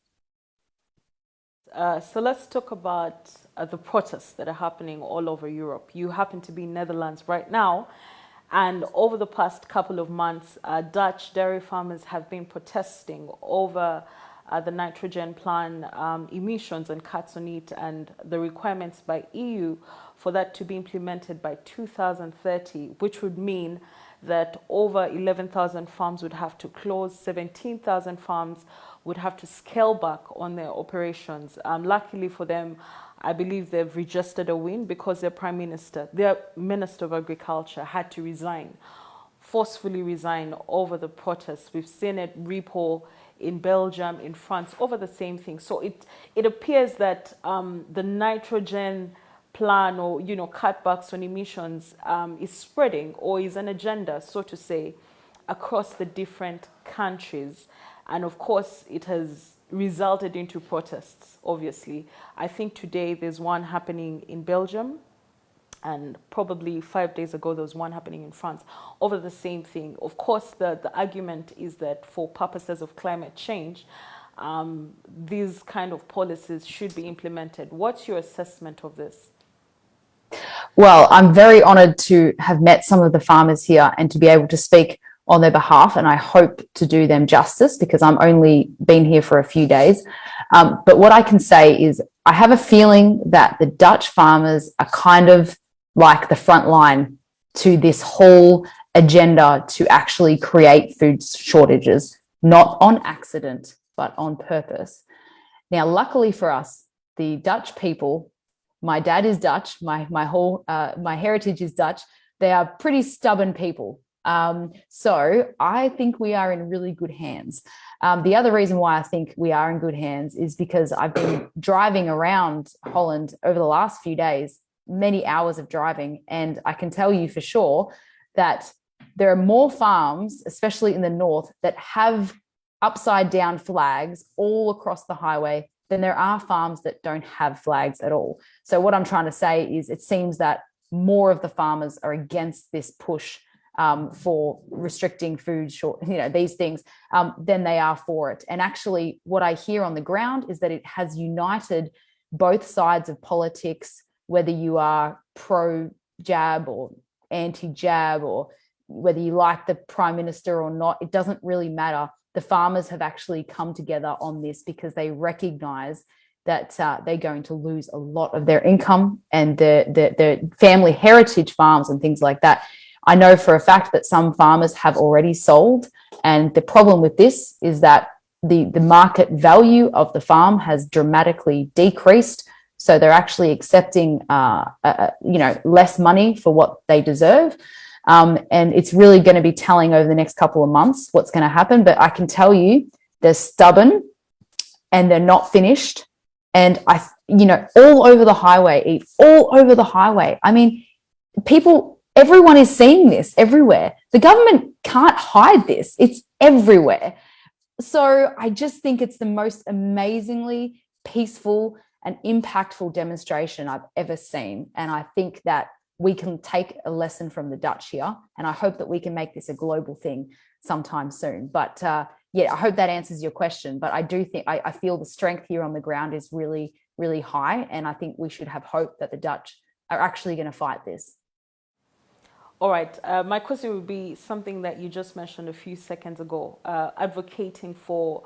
So let's talk about the protests that are happening all over Europe. You happen to be in Netherlands right now. And over the past couple of months, Dutch dairy farmers have been protesting over the nitrogen plan emissions and cuts on it and the requirements by EU for that to be implemented by 2030, which would mean that over 11,000 farms would have to close, 17,000 farms would have to scale back on their operations. Luckily for them, I believe they've registered a win because their Minister of Agriculture had to resign, forcefully resign over the protests. We've seen it ripple in Belgium, in France, over the same thing. So it appears that the nitrogen plan, or cutbacks on emissions, is spreading, or is an agenda, so to say, across the different countries. And of course, it has resulted into protests, obviously. I think today there's one happening in Belgium, and probably 5 days ago there was one happening in France over the same thing. Of course, the argument is that for purposes of climate change, these kind of policies should be implemented. What's your assessment of this? Well, I'm very honoured to have met some of the farmers here and to be able to speak on their behalf, and I hope to do them justice because I'm only been here for a few days. But what I can say is I have a feeling that the Dutch farmers are kind of like the front line to this whole agenda to actually create food shortages, not on accident, but on purpose. Now, luckily for us, the Dutch people, my dad is Dutch, my heritage is Dutch. They are pretty stubborn people. So I think we are in really good hands. The other reason why I think we are in good hands is because I've been driving around Holland over the last few days, many hours of driving, and I can tell you for sure that there are more farms, especially in the north, that have upside down flags all across the highway than there are farms that don't have flags at all. So what I'm trying to say is it seems that more of the farmers are against this push for restricting food these things, than they are for it. And actually what I hear on the ground is that it has united both sides of politics, whether you are pro-jab or anti-jab, or whether you like the prime minister or not, it doesn't really matter. The farmers have actually come together on this because they recognize that they're going to lose a lot of their income and their family heritage farms and things like that. I know for a fact that some farmers have already sold, and the problem with this is that the market value of the farm has dramatically decreased. So they're actually accepting less money for what they deserve. And it's really going to be telling over the next couple of months what's going to happen. But I can tell you they're stubborn and they're not finished. And all over the highway, all over the highway. I mean, everyone is seeing this everywhere. The government can't hide this. It's everywhere. So I just think it's the most amazingly peaceful and impactful demonstration I've ever seen. And I think that we can take a lesson from the Dutch here. And I hope that we can make this a global thing sometime soon. But I hope that answers your question. But I do think, I feel the strength here on the ground is really, really high. And I think we should have hope that the Dutch are actually going to fight this. All right. My question would be something that you just mentioned a few seconds ago, advocating for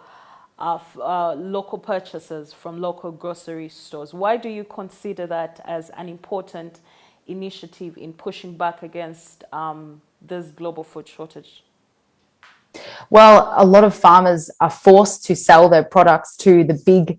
local purchases from local grocery stores. Why do you consider that as an important initiative in pushing back against this global food shortage? Well, a lot of farmers are forced to sell their products to the big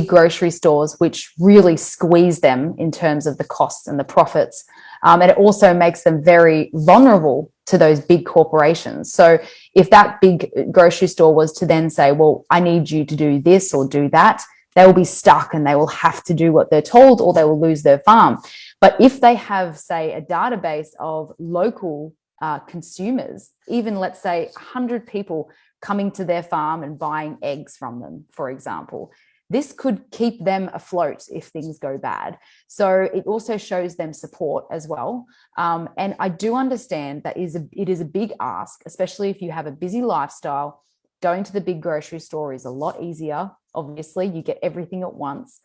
grocery stores, which really squeeze them in terms of the costs and the profits. And it also makes them very vulnerable to those big corporations. So if that big grocery store was to then say, well, I need you to do this or do that, they will be stuck and they will have to do what they're told, or they will lose their farm. But if they have, say, a database of local consumers, even let's say 100 people coming to their farm and buying eggs from them, for example, this could keep them afloat if things go bad. So it also shows them support as well. And I do understand that it is a big ask, especially if you have a busy lifestyle. Going to the big grocery store is a lot easier. Obviously, you get everything at once.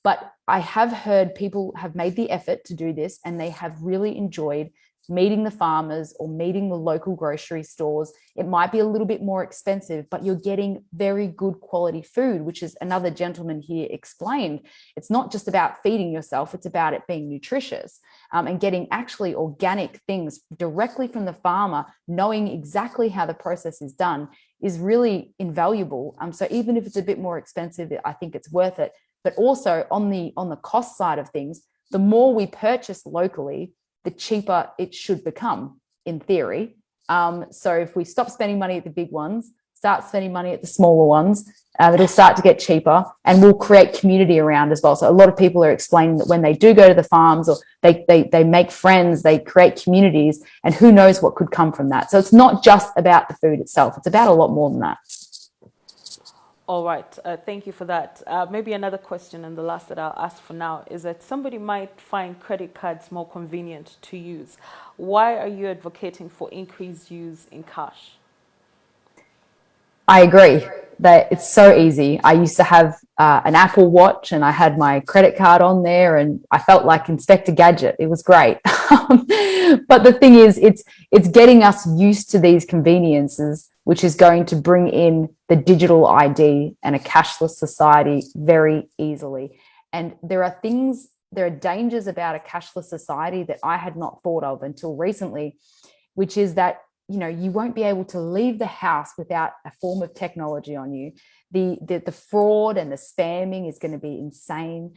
But I have heard people have made the effort to do this and they have really enjoyed meeting the farmers or meeting the local grocery stores. It might be a little bit more expensive, but you're getting very good quality food, which is another gentleman here explained. It's not just about feeding yourself, it's about it being nutritious, and getting actually organic things directly from the farmer, knowing exactly how the process is done is really invaluable. So even if it's a bit more expensive, I think it's worth it. But also on the cost side of things, the more we purchase locally, the cheaper it should become, in theory. So if we stop spending money at the big ones, start spending money at the smaller ones. It'll start to get cheaper, and we'll create community around as well. So a lot of people are explaining that when they do go to the farms, or they make friends, they create communities, and who knows what could come from that. So it's not just about the food itself. It's about a lot more than that. All right, thank you for that. Maybe another question, and the last that I'll ask for now, is that somebody might find credit cards more convenient to use. Why are you advocating for increased use in cash? I agree that it's so easy. I used to have an Apple Watch, and I had my credit card on there, and I felt like Inspector Gadget. It was great. But the thing is, it's getting us used to these conveniences, which is going to bring in the digital ID and a cashless society very easily. And there are dangers about a cashless society that I had not thought of until recently, which is that you won't be able to leave the house without a form of technology on you. The fraud and the spamming is going to be insane.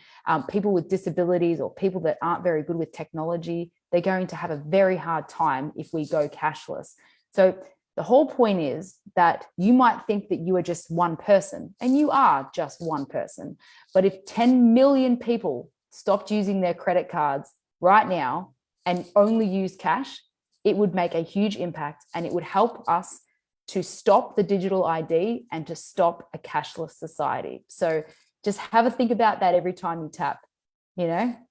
People with disabilities or people that aren't very good with technology, they're going to have a very hard time if we go cashless. So the whole point is that you might think that you are just one person, and you are just one person. But if 10 million people stopped using their credit cards right now and only use cash, it would make a huge impact, and it would help us to stop the digital ID and to stop a cashless society. So just have a think about that every time you tap,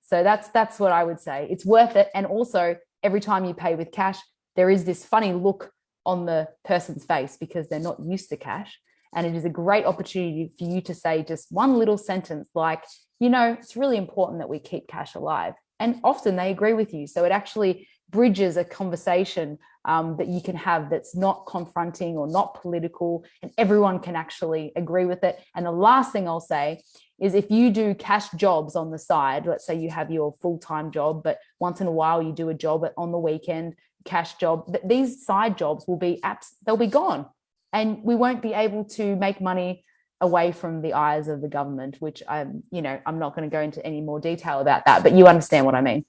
So that's what I would say. It's worth it. And also, every time you pay with cash, there is this funny look on the person's face because they're not used to cash. And it is a great opportunity for you to say just one little sentence like, it's really important that we keep cash alive. And often they agree with you. So it actually bridges a conversation that you can have that's not confronting or not political, and everyone can actually agree with it. And the last thing I'll say is, if you do cash jobs on the side, let's say you have your full-time job, but once in a while you do a job on the weekend, cash job, these side jobs will be they'll be gone, and we won't be able to make money away from the eyes of the government, which I'm not going to go into any more detail about that, but you understand what I mean.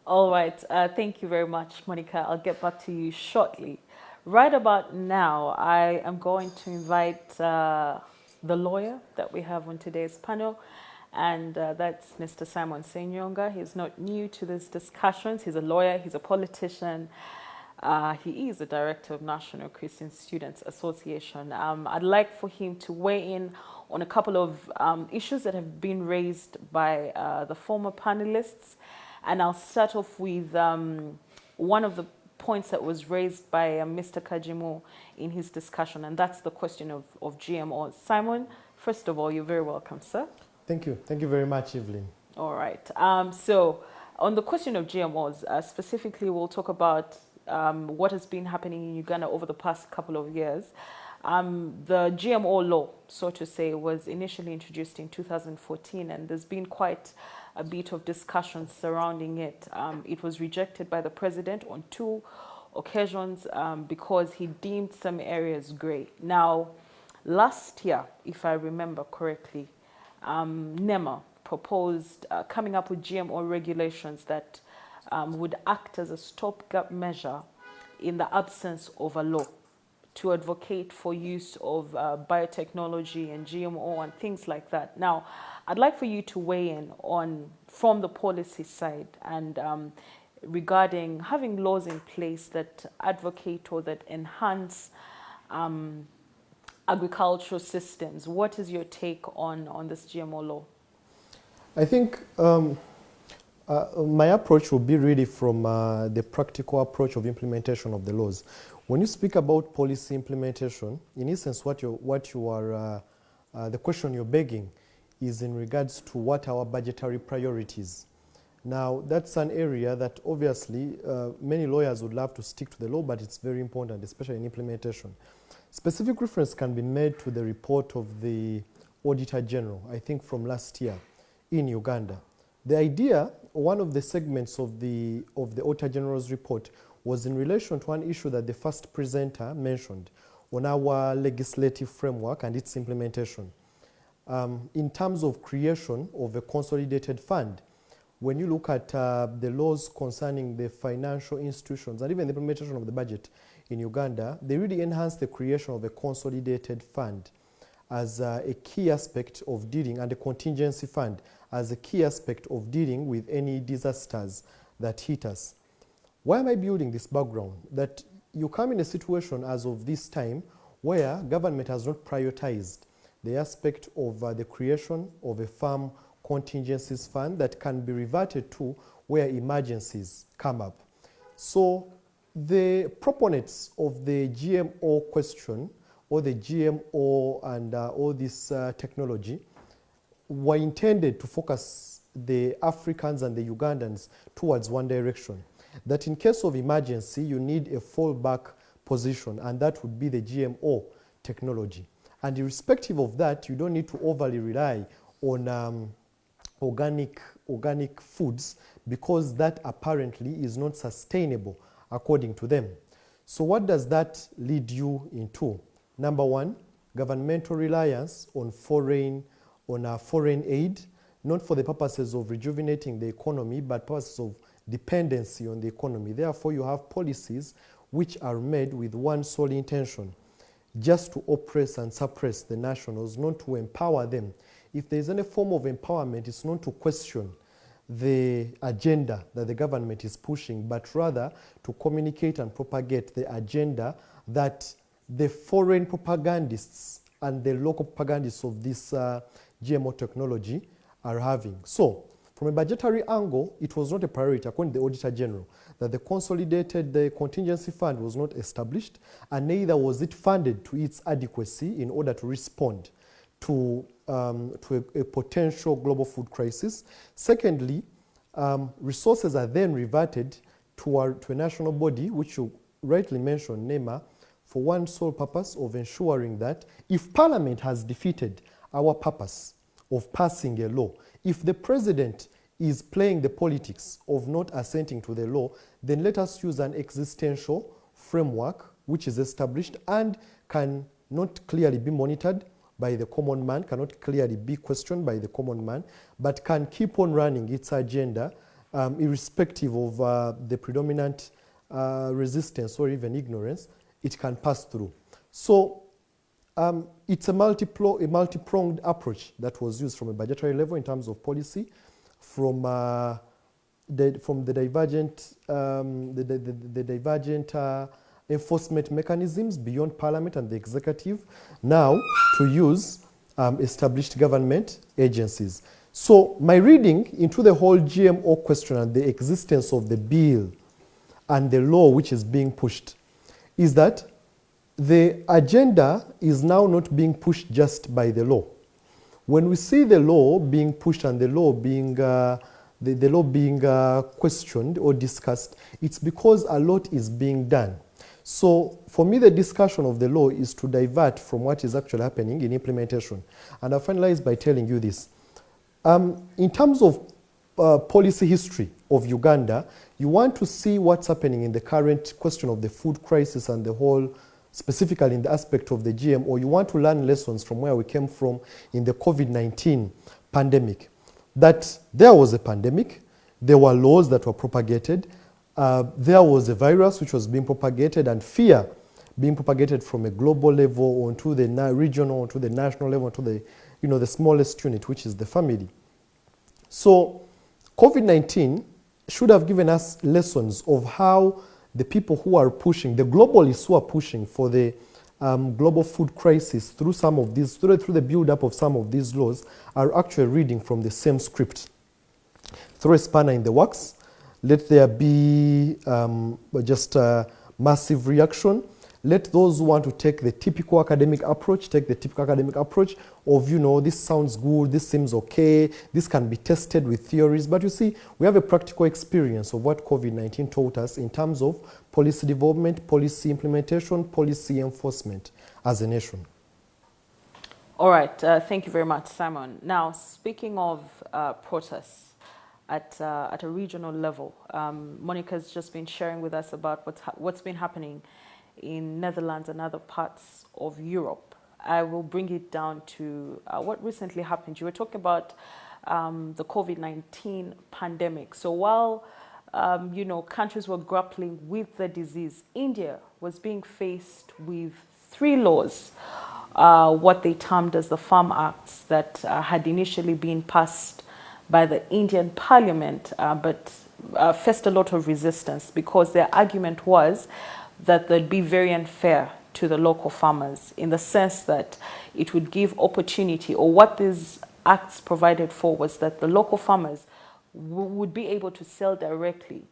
All right. Thank you very much, Monica. I'll get back to you shortly. Right about now, I am going to invite the lawyer that we have on today's panel, and that's Mr. Simon Senyonga. He's not new to these discussions. He's a lawyer. He's a politician. He is the director of National Christian Students Association. I'd like for him to weigh in on a couple of issues that have been raised by the former panelists. And I'll start off with one of the points that was raised by Mr. Kajimu in his discussion, and that's the question of GMOs. Simon, first of all, you're very welcome, sir. Thank you. Thank you very much, Evelyn. All right. So on the question of GMOs, specifically, we'll talk about what has been happening in Uganda over the past couple of years. The GMO law, so to say, was initially introduced in 2014, and there's been quite a bit of discussion surrounding it. It was rejected by the president on 2 occasions because he deemed some areas grey. Now, last year, if I remember correctly, NEMA proposed coming up with GMO regulations that would act as a stopgap measure in the absence of a law, to advocate for use of biotechnology and GMO and things like that. Now, I'd like for you to weigh in on, from the policy side, and regarding having laws in place that advocate or that enhance agricultural systems. What is your take on this GMO law? I think my approach will be really from the practical approach of implementation of the laws. When you speak about policy implementation, in essence, the question you're begging is in regards to what our budgetary priorities. Now, that's an area that obviously many lawyers would love to stick to the law, but it's very important, especially in implementation. Specific reference can be made to the report of the Auditor General, I think from last year in Uganda. The idea, one of the segments of the Auditor General's report was in relation to one issue that the first presenter mentioned on our legislative framework and its implementation. In terms of creation of a consolidated fund, when you look at the laws concerning the financial institutions and even the implementation of the budget, in Uganda, they really enhanced the creation of a consolidated fund as a key aspect of dealing, and a contingency fund as a key aspect of dealing with any disasters that hit us. Why am I building this background? That you come in a situation as of this time where government has not prioritized the aspect of the creation of a farm contingencies fund that can be reverted to where emergencies come up. So the proponents of the GMO question, or the GMO and all this technology, were intended to focus the Africans and the Ugandans towards one direction. That in case of emergency, you need a fallback position, and that would be the GMO technology. And irrespective of that, you don't need to overly rely on organic foods, because that apparently is not sustainable according to them. So what does that lead you into? Number one, governmental reliance on foreign aid, not for the purposes of rejuvenating the economy, but purposes of dependency on the economy. Therefore, you have policies which are made with one sole intention, just to oppress and suppress the nationals, not to empower them. If there is any form of empowerment, it's not to question the agenda that the government is pushing, but rather to communicate and propagate the agenda that the foreign propagandists and the local propagandists of this GMO technology are having. So, from a budgetary angle, it was not a priority, according to the Auditor General, that the contingency fund was not established, and neither was it funded to its adequacy in order to respond to a potential global food crisis. Secondly, resources are then reverted to a national body, which you rightly mentioned, NEMA, for one sole purpose of ensuring that if Parliament has defeated our purpose of passing a law, if the President is playing the politics of not assenting to the law, then let us use an existential framework which is established and can not clearly be monitored by the common man, cannot clearly be questioned by the common man, but can keep on running its agenda irrespective of the predominant resistance or even ignorance. It can pass through. So it's a multi-pronged approach that was used from a budgetary level in terms of policy, from the divergent enforcement mechanisms beyond Parliament and the executive, now to use established government agencies. So my reading into the whole GMO question and the existence of the bill and the law which is being pushed is that the agenda is now not being pushed just by the law. When we see the law being pushed and the law being questioned or discussed, it's because a lot is being done. So for me, the discussion of the law is to divert from what is actually happening in implementation. And I'll finalize by telling you this. In terms of policy history of Uganda, you want to see what's happening in the current question of the food crisis and the whole, specifically in the aspect of the GMO. You want to learn lessons from where we came from in the COVID-19 pandemic. That there was a pandemic, there were laws that were propagated, there was a virus which was being propagated, and fear being propagated from a global level onto the regional, onto the national level, onto the, the smallest unit, which is the family. So COVID-19 should have given us lessons of how the people who are pushing, the globalists who are pushing for the global food crisis through some of these, through the build-up of some of these laws, are actually reading from the same script. Throw a spanner in the works, let there be just a massive reaction. Let those who want to take the typical academic approach, take the typical academic approach of, this sounds good, this seems okay, this can be tested with theories. But you see, we have a practical experience of what COVID-19 taught us in terms of policy development, policy implementation, policy enforcement as a nation. All right, thank you very much, Simon. Now, speaking of protests at a regional level, Monica's just been sharing with us about what's been happening in Netherlands and other parts of Europe. I will bring it down to what recently happened. You were talking about the COVID-19 pandemic. So while countries were grappling with the disease, India was being faced with three laws, what they termed as the Farm Acts, that had initially been passed by the Indian Parliament, but faced a lot of resistance because their argument was that they'd be very unfair to the local farmers in the sense that it would give opportunity, or what these acts provided for was that the local farmers would be able to sell directly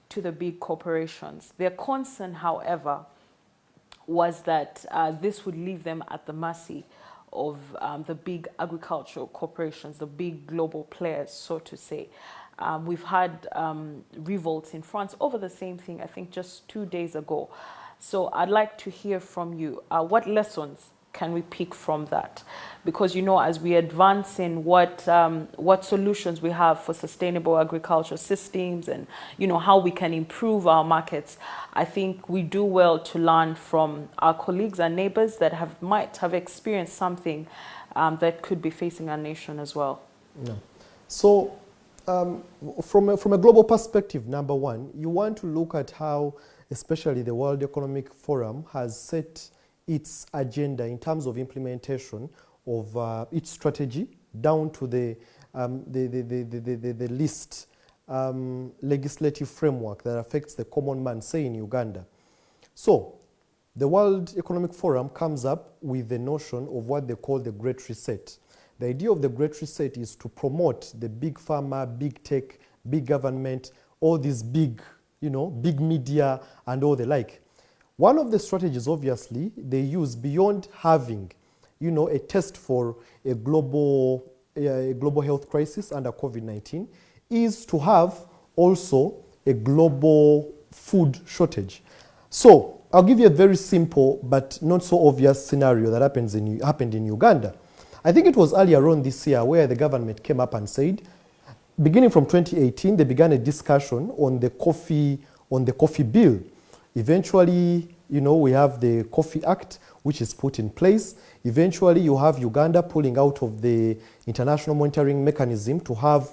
to the big corporations. Their concern, however, was that this would leave them at the mercy of the big agricultural corporations, the big global players, so to say. We've had revolts in France over the same thing, I think just 2 days ago. So I'd like to hear from you. What lessons can we pick from that? Because, as we advance in what solutions we have for sustainable agricultural systems and, how we can improve our markets, I think we do well to learn from our colleagues and neighbors that might have experienced something that could be facing our nation as well. Yeah. So from a global perspective, number one, you want to look at how especially the World Economic Forum has set its agenda in terms of implementation of its strategy down to the least legislative framework that affects the common man, say in Uganda. So the World Economic Forum comes up with the notion of what they call the Great Reset. The idea of the Great Reset is to promote the big pharma, big tech, big government, all these big, big media and all the like. One of the strategies, obviously, they use beyond having, a test for a global health crisis under COVID-19 is to have also a global food shortage. So I'll give you a very simple but not so obvious scenario that happened in Uganda. I think it was earlier on this year where the government came up and said, beginning from 2018, they began a discussion on the coffee bill. Eventually, we have the Coffee Act, which is put in place. Eventually, you have Uganda pulling out of the international monitoring mechanism to have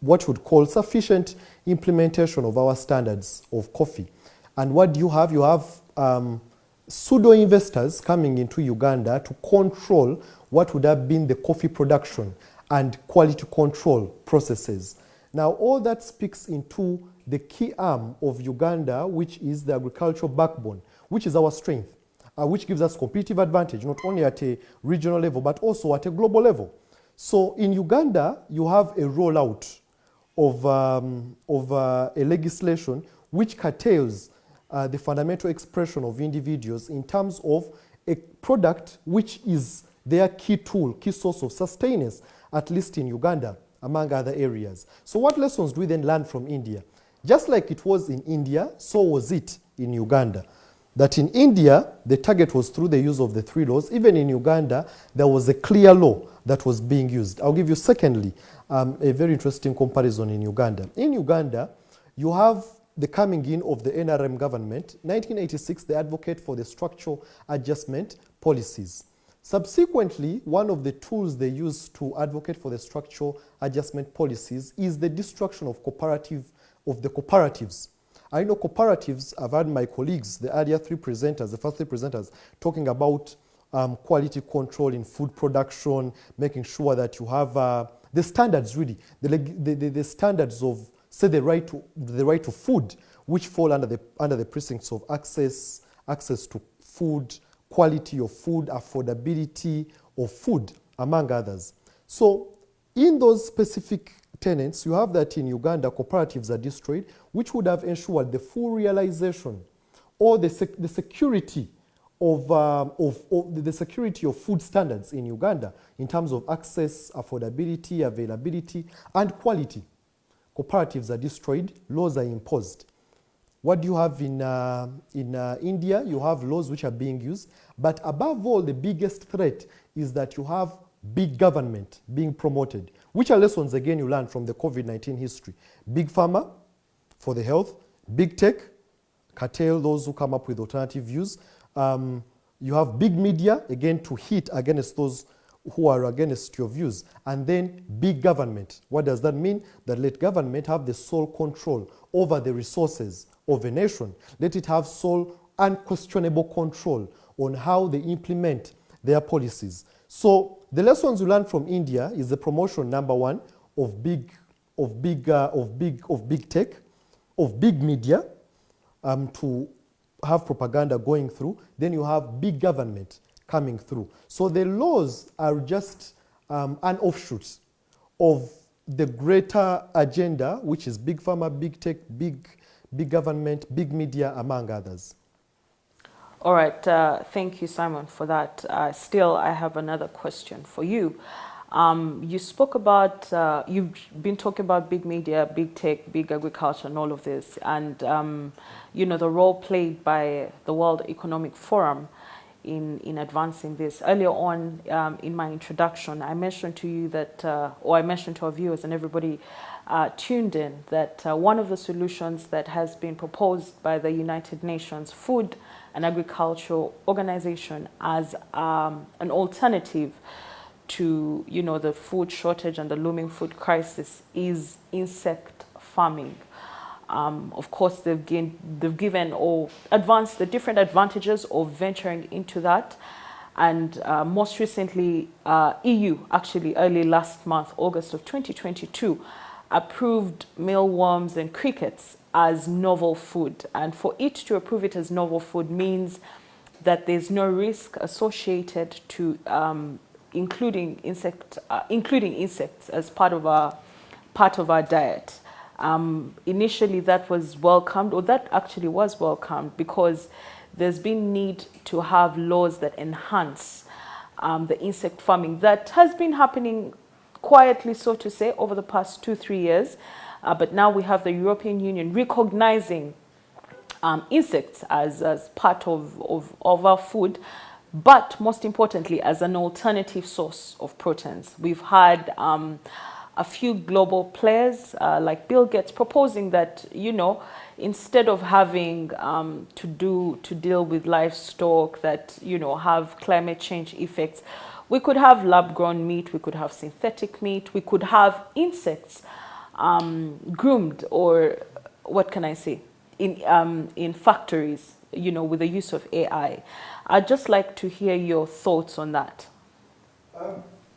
what would call sufficient implementation of our standards of coffee. And what do you have? You have pseudo-investors coming into Uganda to control what would have been the coffee production and quality control processes. Now, all that speaks into the key arm of Uganda, which is the agricultural backbone, which is our strength, which gives us competitive advantage, not only at a regional level, but also at a global level. So in Uganda, you have a rollout of a legislation which curtails the fundamental expression of individuals in terms of a product which is their key tool, key source of sustenance, at least in Uganda, among other areas. So what lessons do we then learn from India? Just like it was in India, so was it in Uganda. That in India, the target was through the use of the three laws. Even in Uganda, there was a clear law that was being used. I'll give you, secondly, a very interesting comparison in Uganda. In Uganda, you have the coming in of the NRM government. 1986, they advocate for the structural adjustment policies. Subsequently, one of the tools they use to advocate for the structural adjustment policies is the destruction of the cooperatives. I know cooperatives, I've had my colleagues, the earlier three presenters, the first three presenters, talking about quality control in food production, making sure that you have the standards really, the standards of, say, the right to food, which fall under the precincts of access to food, quality of food, affordability of food, among others. So in those specific tenets, you have that in Uganda, cooperatives are destroyed, which would have ensured the full realization or the security of the security of food standards in Uganda in terms of access, affordability, availability, and quality. Cooperatives are destroyed, laws are imposed. What do you have in India? You have laws which are being used, but above all, the biggest threat is that you have big government being promoted, which are lessons, again, you learn from the COVID-19 history. Big pharma for the health, big tech, curtail those who come up with alternative views. You have big media, again, to hit against those who are against your views. And then big government. What does that mean? That let government have the sole control over the resources of a nation. Let it have sole unquestionable control on how they implement their policies. So the lessons we learned from India is the promotion, number one, of big tech, of big media, to have propaganda going through. Then you have big government coming through. So the laws are just an offshoot of the greater agenda, which is big pharma, big tech, big government, big media, among others. All right, thank you, Simon, for that. Still, I have another question for you. You spoke about, you've been talking about big media, big tech, big agriculture, and all of this, and the role played by the World Economic Forum in advancing this. Earlier on in my introduction, I mentioned to you that, or I mentioned to our viewers and everybody tuned in, that one of the solutions that has been proposed by the United Nations Food and Agricultural Organization as an alternative to the food shortage and the looming food crisis is insect farming. Of course, they've given or advanced the different advantages of venturing into that. And most recently, EU, actually early last month, August of 2022, approved mealworms and crickets as novel food. And for it to approve it as novel food means that there's no risk associated to including insects as part of our diet. Initially, that was welcomed, or that actually was welcomed, because there's been need to have laws that enhance the insect farming that has been happening quietly, so to say, over the past 2-3 years. But now we have the European Union recognizing insects as part of our food, but most importantly, as an alternative source of proteins. We've had a few global players like Bill Gates proposing that, instead of having to deal with livestock that, have climate change effects, we could have lab-grown meat, we could have synthetic meat, we could have insects groomed, or what can I say, in factories, with the use of AI. I'd just like to hear your thoughts on that.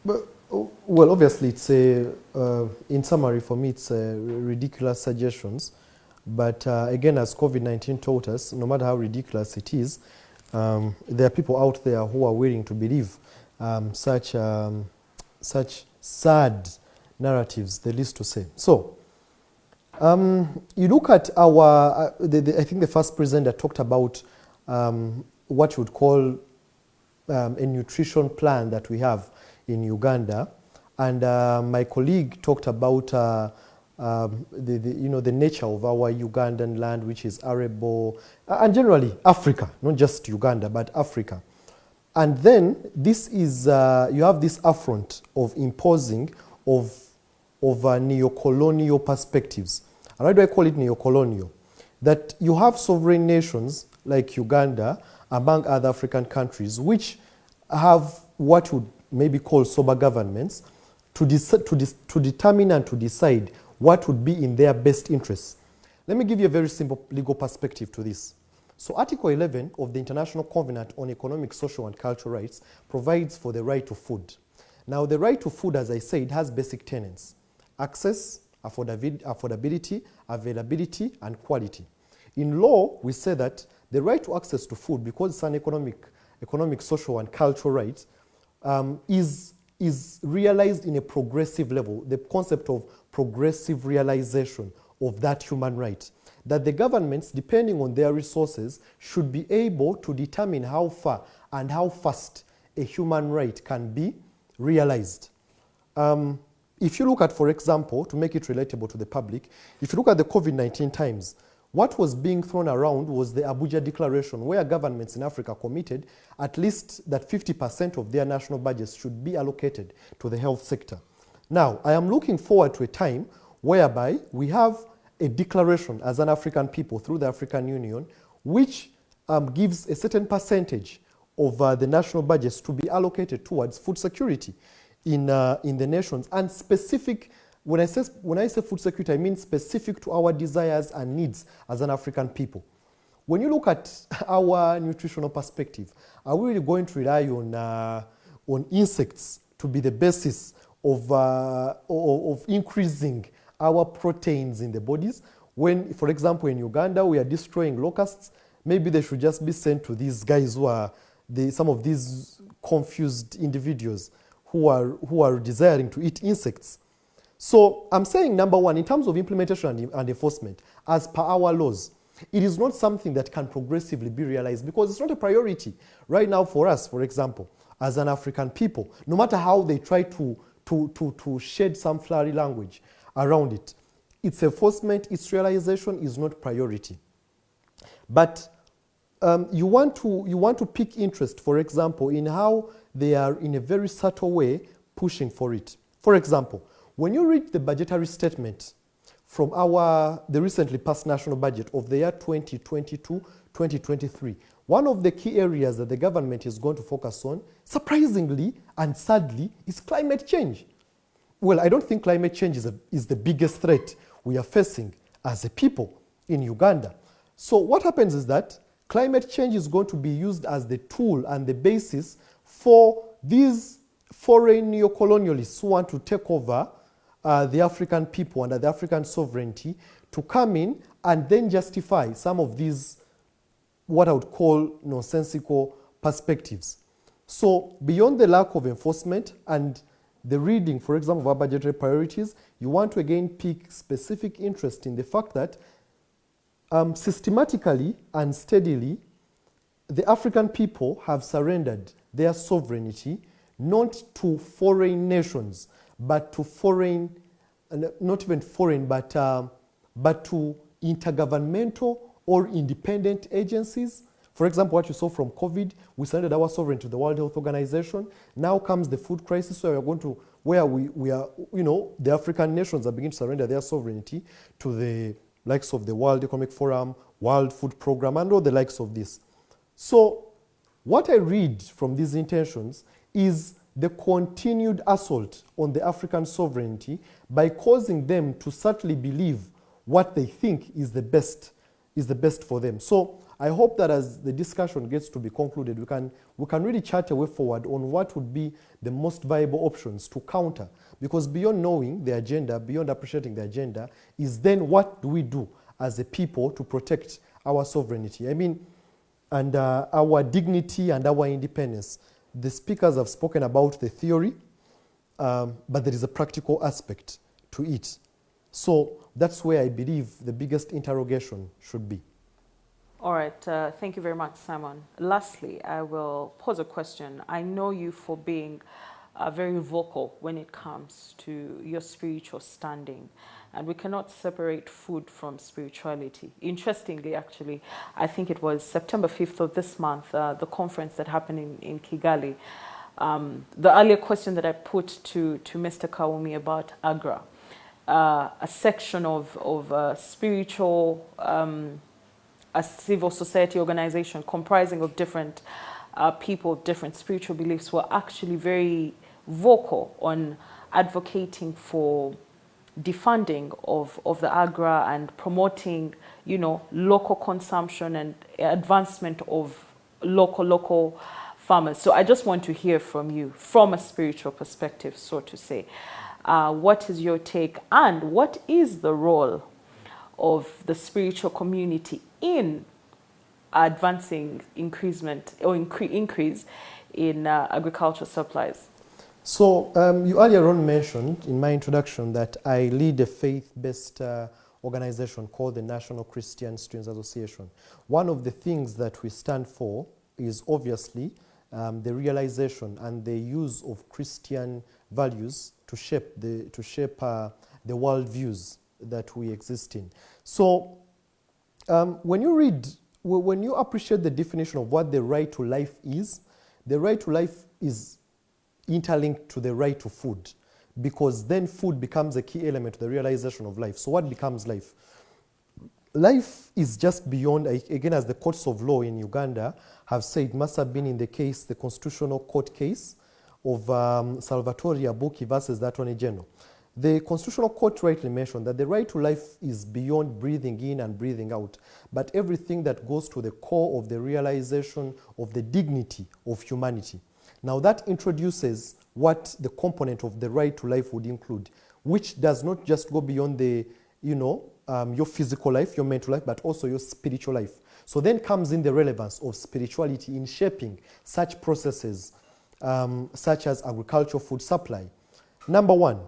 Well, obviously, it's in summary for me, it's ridiculous suggestions. But again, as COVID-19 taught us, no matter how ridiculous it is, there are people out there who are willing to believe such sad narratives, the least to say. So, you look at our, I think the first presenter talked about what you would call a nutrition plan that we have in Uganda, and my colleague talked about the nature of our Ugandan land, which is arable, and generally Africa, not just Uganda, but Africa. And then this is you have this affront of imposing of neo-colonial perspectives. And why do I call it neo-colonial? That you have sovereign nations like Uganda, among other African countries, which have what would maybe call sober governments to determine and to decide what would be in their best interests. Let me give you a very simple legal perspective to this. So Article 11 of the International Covenant on Economic, Social and Cultural Rights provides for the right to food. Now the right to food, as I said, has basic tenets: access, affordability, availability, and quality. In law, we say that the right to access to food, because it's an economic, social, and cultural right, is realized in a progressive level, the concept of progressive realization of that human right. That the governments, depending on their resources, should be able to determine how far and how fast a human right can be realized. If you look at, for example, to make it relatable to the public, if you look at the COVID-19 times, what was being thrown around was the Abuja Declaration, where governments in Africa committed at least that 50% of their national budgets should be allocated to the health sector. Now, I am looking forward to a time whereby we have a declaration as an African people through the African Union, which gives a certain percentage of the national budgets to be allocated towards food security in the nations, and specific. When I say food security, I mean specific to our desires and needs as an African people. When you look at our nutritional perspective, are we really going to rely on insects to be the basis of increasing our proteins in the bodies? When, for example, in Uganda, we are destroying locusts, maybe they should just be sent to these guys who are some of these confused individuals who are desiring to eat insects. So I'm saying, number one, in terms of implementation and enforcement, as per our laws, it is not something that can progressively be realized because it's not a priority right now for us, for example, as an African people, no matter how they try to shed some flowery language around it. Its enforcement, its realization is not priority. But you want to pick interest, for example, in how they are in a very subtle way pushing for it. For example, when you read the budgetary statement from the recently passed national budget of the year 2022-2023, one of the key areas that the government is going to focus on, surprisingly and sadly, is climate change. Well, I don't think climate change is the biggest threat we are facing as a people in Uganda. So what happens is that climate change is going to be used as the tool and the basis for these foreign neocolonialists who want to take over the African people and the African sovereignty to come in and then justify some of these, what I would call nonsensical perspectives. So beyond the lack of enforcement and the reading, for example, of our budgetary priorities, you want to again pick specific interest in the fact that systematically and steadily, the African people have surrendered their sovereignty not to foreign nations, but to foreign, not even foreign, but to intergovernmental or independent agencies. For example, what you saw from COVID, we surrendered our sovereignty to the World Health Organization. Now comes the food crisis, where we are, the African nations are beginning to surrender their sovereignty to the likes of the World Economic Forum, World Food Program, and all the likes of this. So what I read from these intentions is the continued assault on the African sovereignty by causing them to subtly believe what they think is the best for them. So I hope that as the discussion gets to be concluded, we can really chart a way forward on what would be the most viable options to counter. Because beyond knowing the agenda, beyond appreciating the agenda, is then what do we do as a people to protect our sovereignty? I mean, and our dignity and our independence. The speakers have spoken about the theory, but there is a practical aspect to it. So that's where I believe the biggest interrogation should be. All right, thank you very much, Simon. Lastly, I will pose a question. I know you for being very vocal when it comes to your spiritual standing, and we cannot separate food from spirituality. Interestingly, actually, I think it was September 5th of this month, the conference that happened in Kigali. The earlier question that I put to Mr. Kawumi about Agra, a section of spiritual, a civil society organization comprising of different people, different spiritual beliefs, were actually very vocal on advocating for defunding of the Agra and promoting, local consumption and advancement of local farmers. So I just want to hear from you, from a spiritual perspective, so to say. What is your take, and what is the role of the spiritual community in advancing increase in agricultural supplies? So you earlier on mentioned in my introduction that I lead a faith-based organization called the National Christian Students Association. One of the things that we stand for is obviously the realization and the use of Christian values to shape the world views that we exist in. So when you appreciate the definition of what the right to life is, the right to life is interlinked to the right to food, because then food becomes a key element to the realization of life. So what becomes life? life is just beyond, again, as the courts of law in Uganda have said, must have been in the case, the constitutional court case of Salvatore Abuki versus the Attorney General. The Constitutional Court rightly mentioned that the right to life is beyond breathing in and breathing out, but everything that goes to the core of the realization of the dignity of humanity. Now that introduces what the component of the right to life would include, which does not just go beyond the, your physical life, your mental life, but also your spiritual life. So then comes in the relevance of spirituality in shaping such processes, such as agricultural food supply. Number one,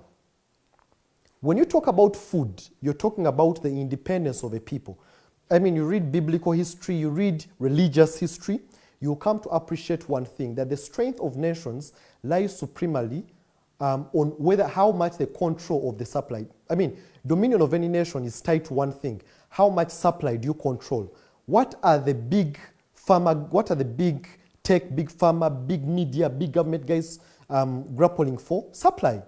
when you talk about food, you're talking about the independence of a people. I mean, you read biblical history, you read religious history, you come to appreciate one thing, that the strength of nations lies supremely on how much they control of the supply. I mean, dominion of any nation is tied to one thing. How much supply do you control? What are the big pharma, what are the big tech, big pharma, big media, big government guys grappling for? Supply.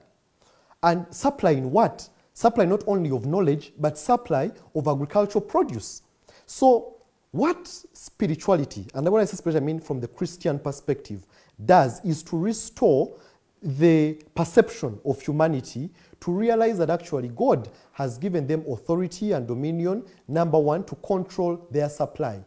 And supply in what? Supply not only of knowledge, but supply of agricultural produce. So what spirituality, and when I say spirituality, I mean from the Christian perspective, does is to restore the perception of humanity to realize that actually God has given them authority and dominion, number one, to control their supply.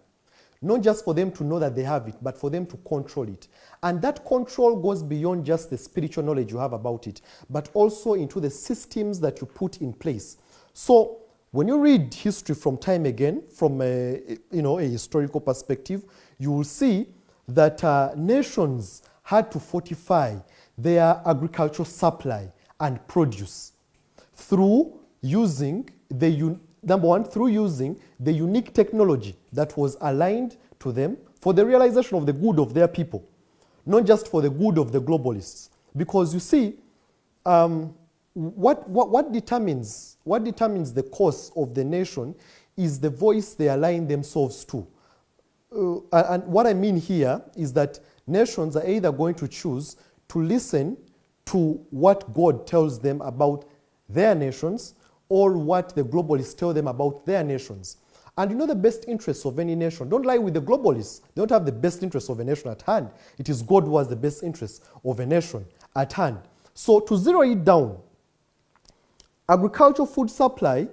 Not just for them to know that they have it, but for them to control it. And that control goes beyond just the spiritual knowledge you have about it, but also into the systems that you put in place. So when you read history from time again, from a historical perspective, you will see that nations had to fortify their agricultural supply and produce through using the through using the unique technology that was aligned to them for the realization of the good of their people, not just for the good of the globalists. Because you see, what determines the course of the nation is the voice they align themselves to. And what I mean here is that nations are either going to choose to listen to what God tells them about their nations, or what the globalists tell them about their nations. And you know the best interests of any nation. Don't lie with the globalists. They don't have the best interests of a nation at hand. It is God who has the best interests of a nation at hand. So to zero it down, agricultural food supply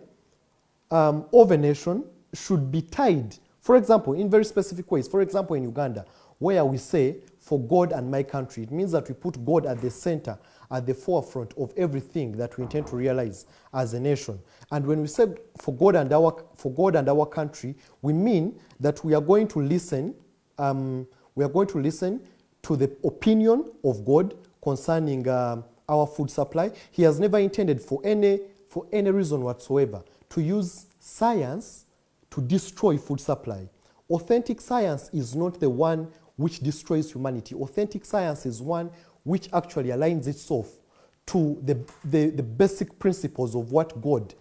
of a nation should be tied, for example, in very specific ways. For example, in Uganda, where we say, for God and my country, it means that we put God at the center, at the forefront of everything that we intend to realize as a nation. And when we say for God and our country, we mean that we are going to listen. We are going to listen to the opinion of God concerning our food supply. He has never intended for any reason whatsoever to use science to destroy food supply. Authentic science is not the one which destroys humanity. Authentic science is one which actually aligns itself to the basic principles of what God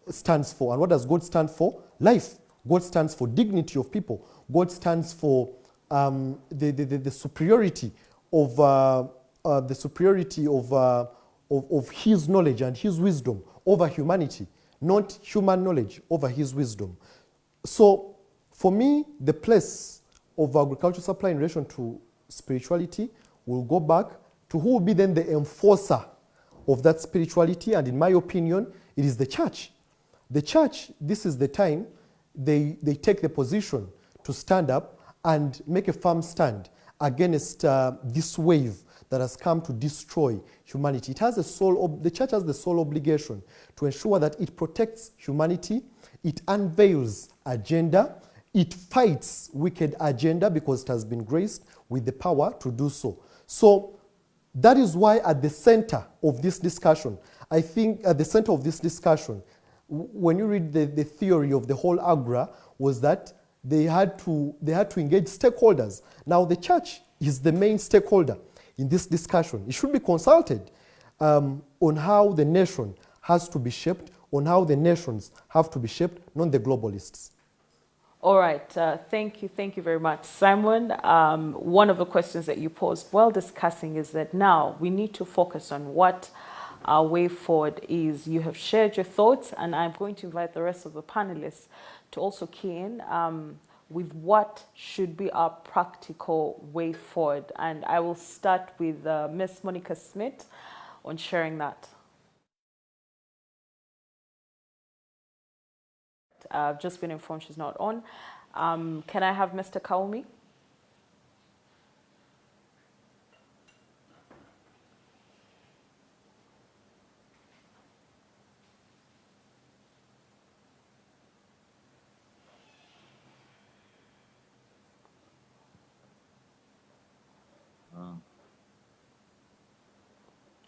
stands for. And what does God stand for? Life. God stands for dignity of people. God stands for the superiority of His knowledge and His wisdom over humanity, not human knowledge over His wisdom. So, for me, the place of agricultural supply in relation to spirituality will go back to who will be then the enforcer of that spirituality, and in my opinion, it is the church. The church, this is the time they take the position to stand up and make a firm stand against this wave that has come to destroy humanity. The church has the sole obligation to ensure that it protects humanity, it unveils agenda, it fights wicked agenda because it has been graced with the power to do so. So that is why at the center of this discussion, I think at the center of this discussion, when you read the theory of the whole Agra, was that they had to engage stakeholders. Now the church is the main stakeholder in this discussion. It should be consulted on how the nation has to be shaped, on how the nations have to be shaped, not the globalists. All right, thank you very much, Simon. One of the questions that you posed while discussing is that now we need to focus on what our way forward is. You have shared your thoughts, and I'm going to invite the rest of the panelists to also key in with what should be our practical way forward. And I will start with Ms. Monica Smith on sharing that. I've just been informed she's not on. Can I have Mr. Kaumi?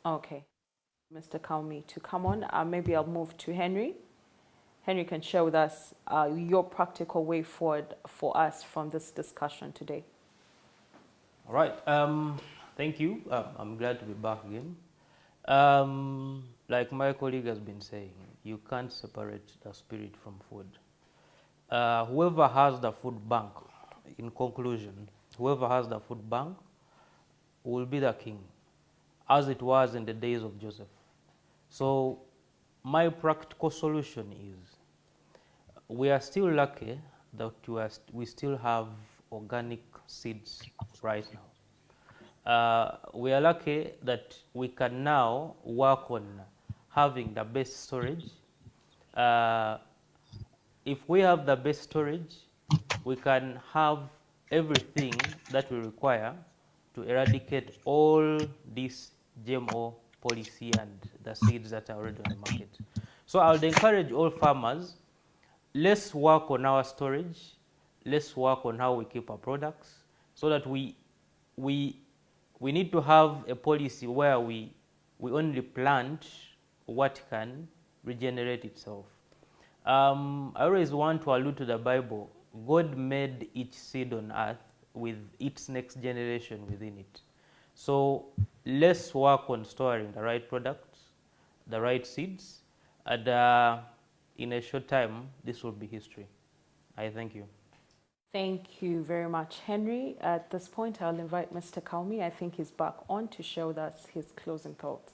Okay, Mr. Kaumi to come on. Maybe I'll move to Henry. Henry can share with us your practical way forward for us from this discussion today. All right. Thank you. I'm glad to be back again. Like my colleague has been saying, you can't separate the spirit from food. Whoever has the food bank, in conclusion, whoever has the food bank will be the king, as it was in the days of Joseph. So my practical solution is, we are still lucky that we still have organic seeds right now. We are lucky that we can now work on having the best storage. If we have the best storage, we can have everything that we require to eradicate all this GMO policy and the seeds that are already on the market. So I would encourage all farmers, let's work on our storage, let's work on how we keep our products, so that we need to have a policy where we only plant what can regenerate itself. I always want to allude to the Bible. God made each seed on earth with its next generation within it. So let's work on storing the right products, the right seeds, and in a short time, this will be history. I thank you. Thank you very much, Henry. At this point, I'll invite Mr. Kaumi. I think he's back on to share with us his closing thoughts.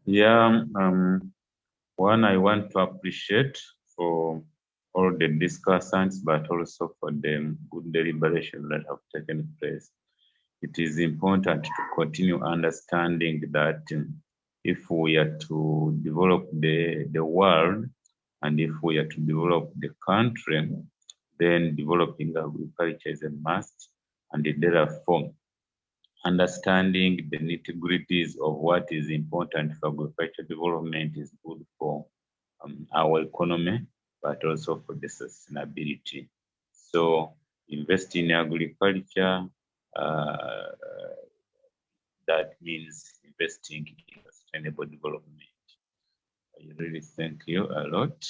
Yeah, one, I want to appreciate for all the discussants, but also for the good deliberation that have taken place. It is important to continue understanding that if we are to develop the world, and if we are to develop the country, then developing agriculture is a must, and therefore understanding the nitty-gritties of what is important for agriculture development is good for our economy, but also for the sustainability. So invest in agriculture, that means investing in sustainable development. I really thank you a lot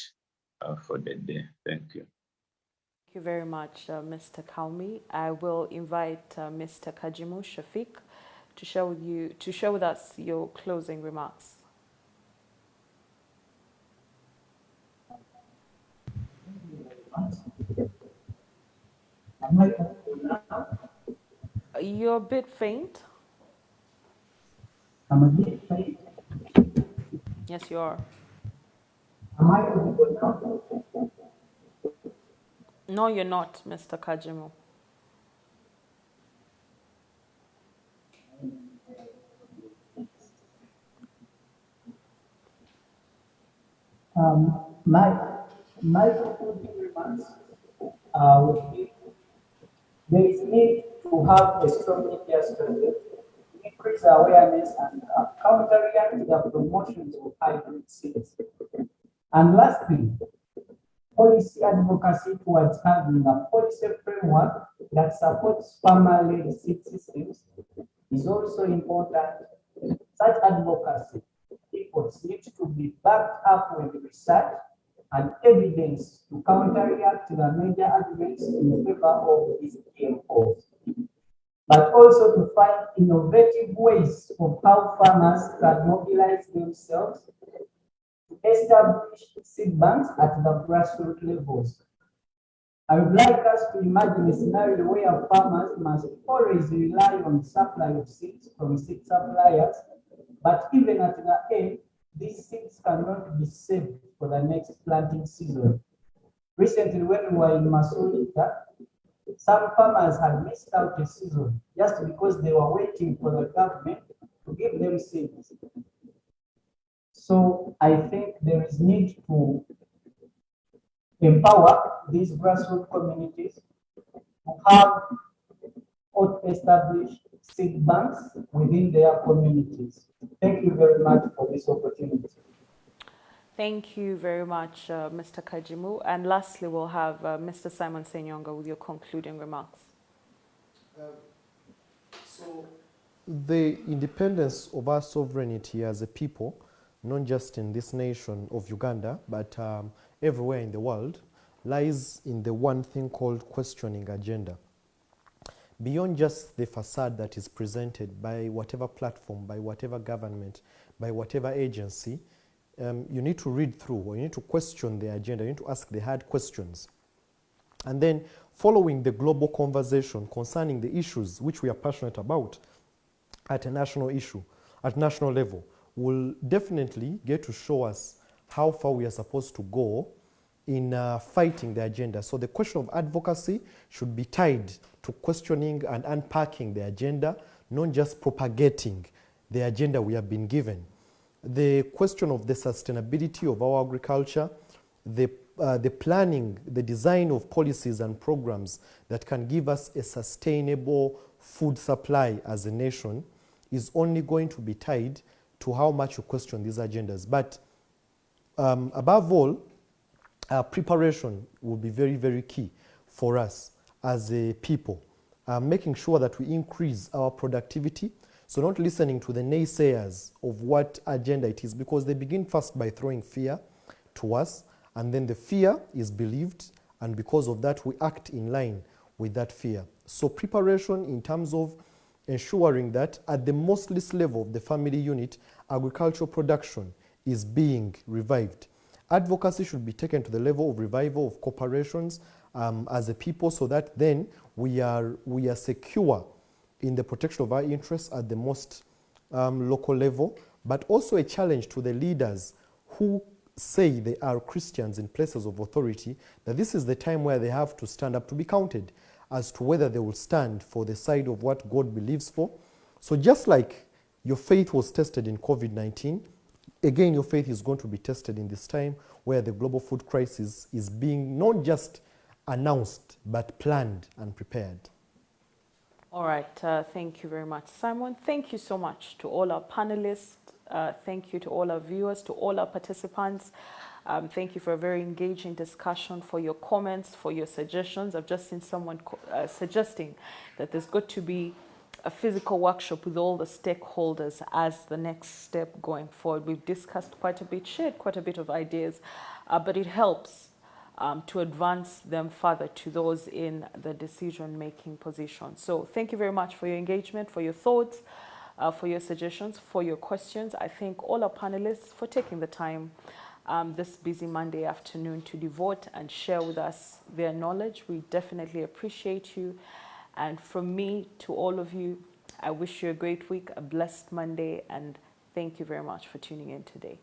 for the day. Thank you. Thank you very much, Mr. Kaumi. I will invite Mr. Kajimu Shafiq to share with us your closing remarks. Am I audible now? You're a bit faint. I'm a bit faint. Yes, you are. Am I audible now? No, you're not, Mr. Kajimu. My concluding remarks would be, there is need to have a strong media strategy, increase awareness and counter-react to the promotions of hybrid seeds. And lastly, policy advocacy towards having a policy framework that supports farmer-led seed systems is also important. Such advocacy efforts need to be backed up with research and evidence to counter-react to the major arguments in favor of these GMOs, but also to find innovative ways of how farmers can mobilize themselves to establish seed banks at the grassroots levels. I would like us to imagine a scenario where farmers must always rely on supply of seeds from seed suppliers, but even at the end, these seeds cannot be saved for the next planting season. Recently, when we were in Masolita, some farmers had missed out a season just because they were waiting for the government to give them seeds. So I think there is need to empower these grassroots communities to have or establish seed banks within their communities. Thank you very much for this opportunity. Thank you very much, Mr. Kajimu. And lastly, we'll have Mr. Simon Senyonga with your concluding remarks. So the independence of our sovereignty as a people, not just in this nation of Uganda, but everywhere in the world, lies in the one thing called questioning agenda. Beyond just the facade that is presented by whatever platform, by whatever government, by whatever agency, you need to read through, or you need to question the agenda, you need to ask the hard questions. And then following the global conversation concerning the issues which we are passionate about at a national issue, at national level, will definitely get to show us how far we are supposed to go in fighting the agenda. So the question of advocacy should be tied to questioning and unpacking the agenda, not just propagating the agenda we have been given. The question of the sustainability of our agriculture, the planning, the design of policies and programs that can give us a sustainable food supply as a nation is only going to be tied to how much you question these agendas. But above all, preparation will be very, very key for us as a people, making sure that we increase our productivity. So not listening to the naysayers of what agenda it is, because they begin first by throwing fear to us, and then the fear is believed, and because of that we act in line with that fear. So preparation in terms of ensuring that at the most least level of the family unit, agricultural production is being revived. Advocacy should be taken to the level of revival of corporations as a people, so that then we are secure in the protection of our interests at the most local level, but also a challenge to the leaders who say they are Christians in places of authority, that this is the time where they have to stand up to be counted as to whether they will stand for the side of what God believes for. So just like your faith was tested in COVID-19, again your faith is going to be tested in this time where the global food crisis is being not just announced, but planned and prepared. All right, thank you very much, Simon. Thank you so much to all our panelists. Thank you to all our viewers, to all our participants. Thank you for a very engaging discussion, for your comments, for your suggestions. I've just seen someone suggesting that there's got to be a physical workshop with all the stakeholders as the next step going forward. We've discussed quite a bit, shared quite a bit of ideas, but it helps to advance them further to those in the decision-making position. So thank you very much for your engagement, for your thoughts, for your suggestions, for your questions. I thank all our panelists for taking the time this busy Monday afternoon to devote and share with us their knowledge. We definitely appreciate you. And from me to all of you, I wish you a great week, a blessed Monday, and thank you very much for tuning in today.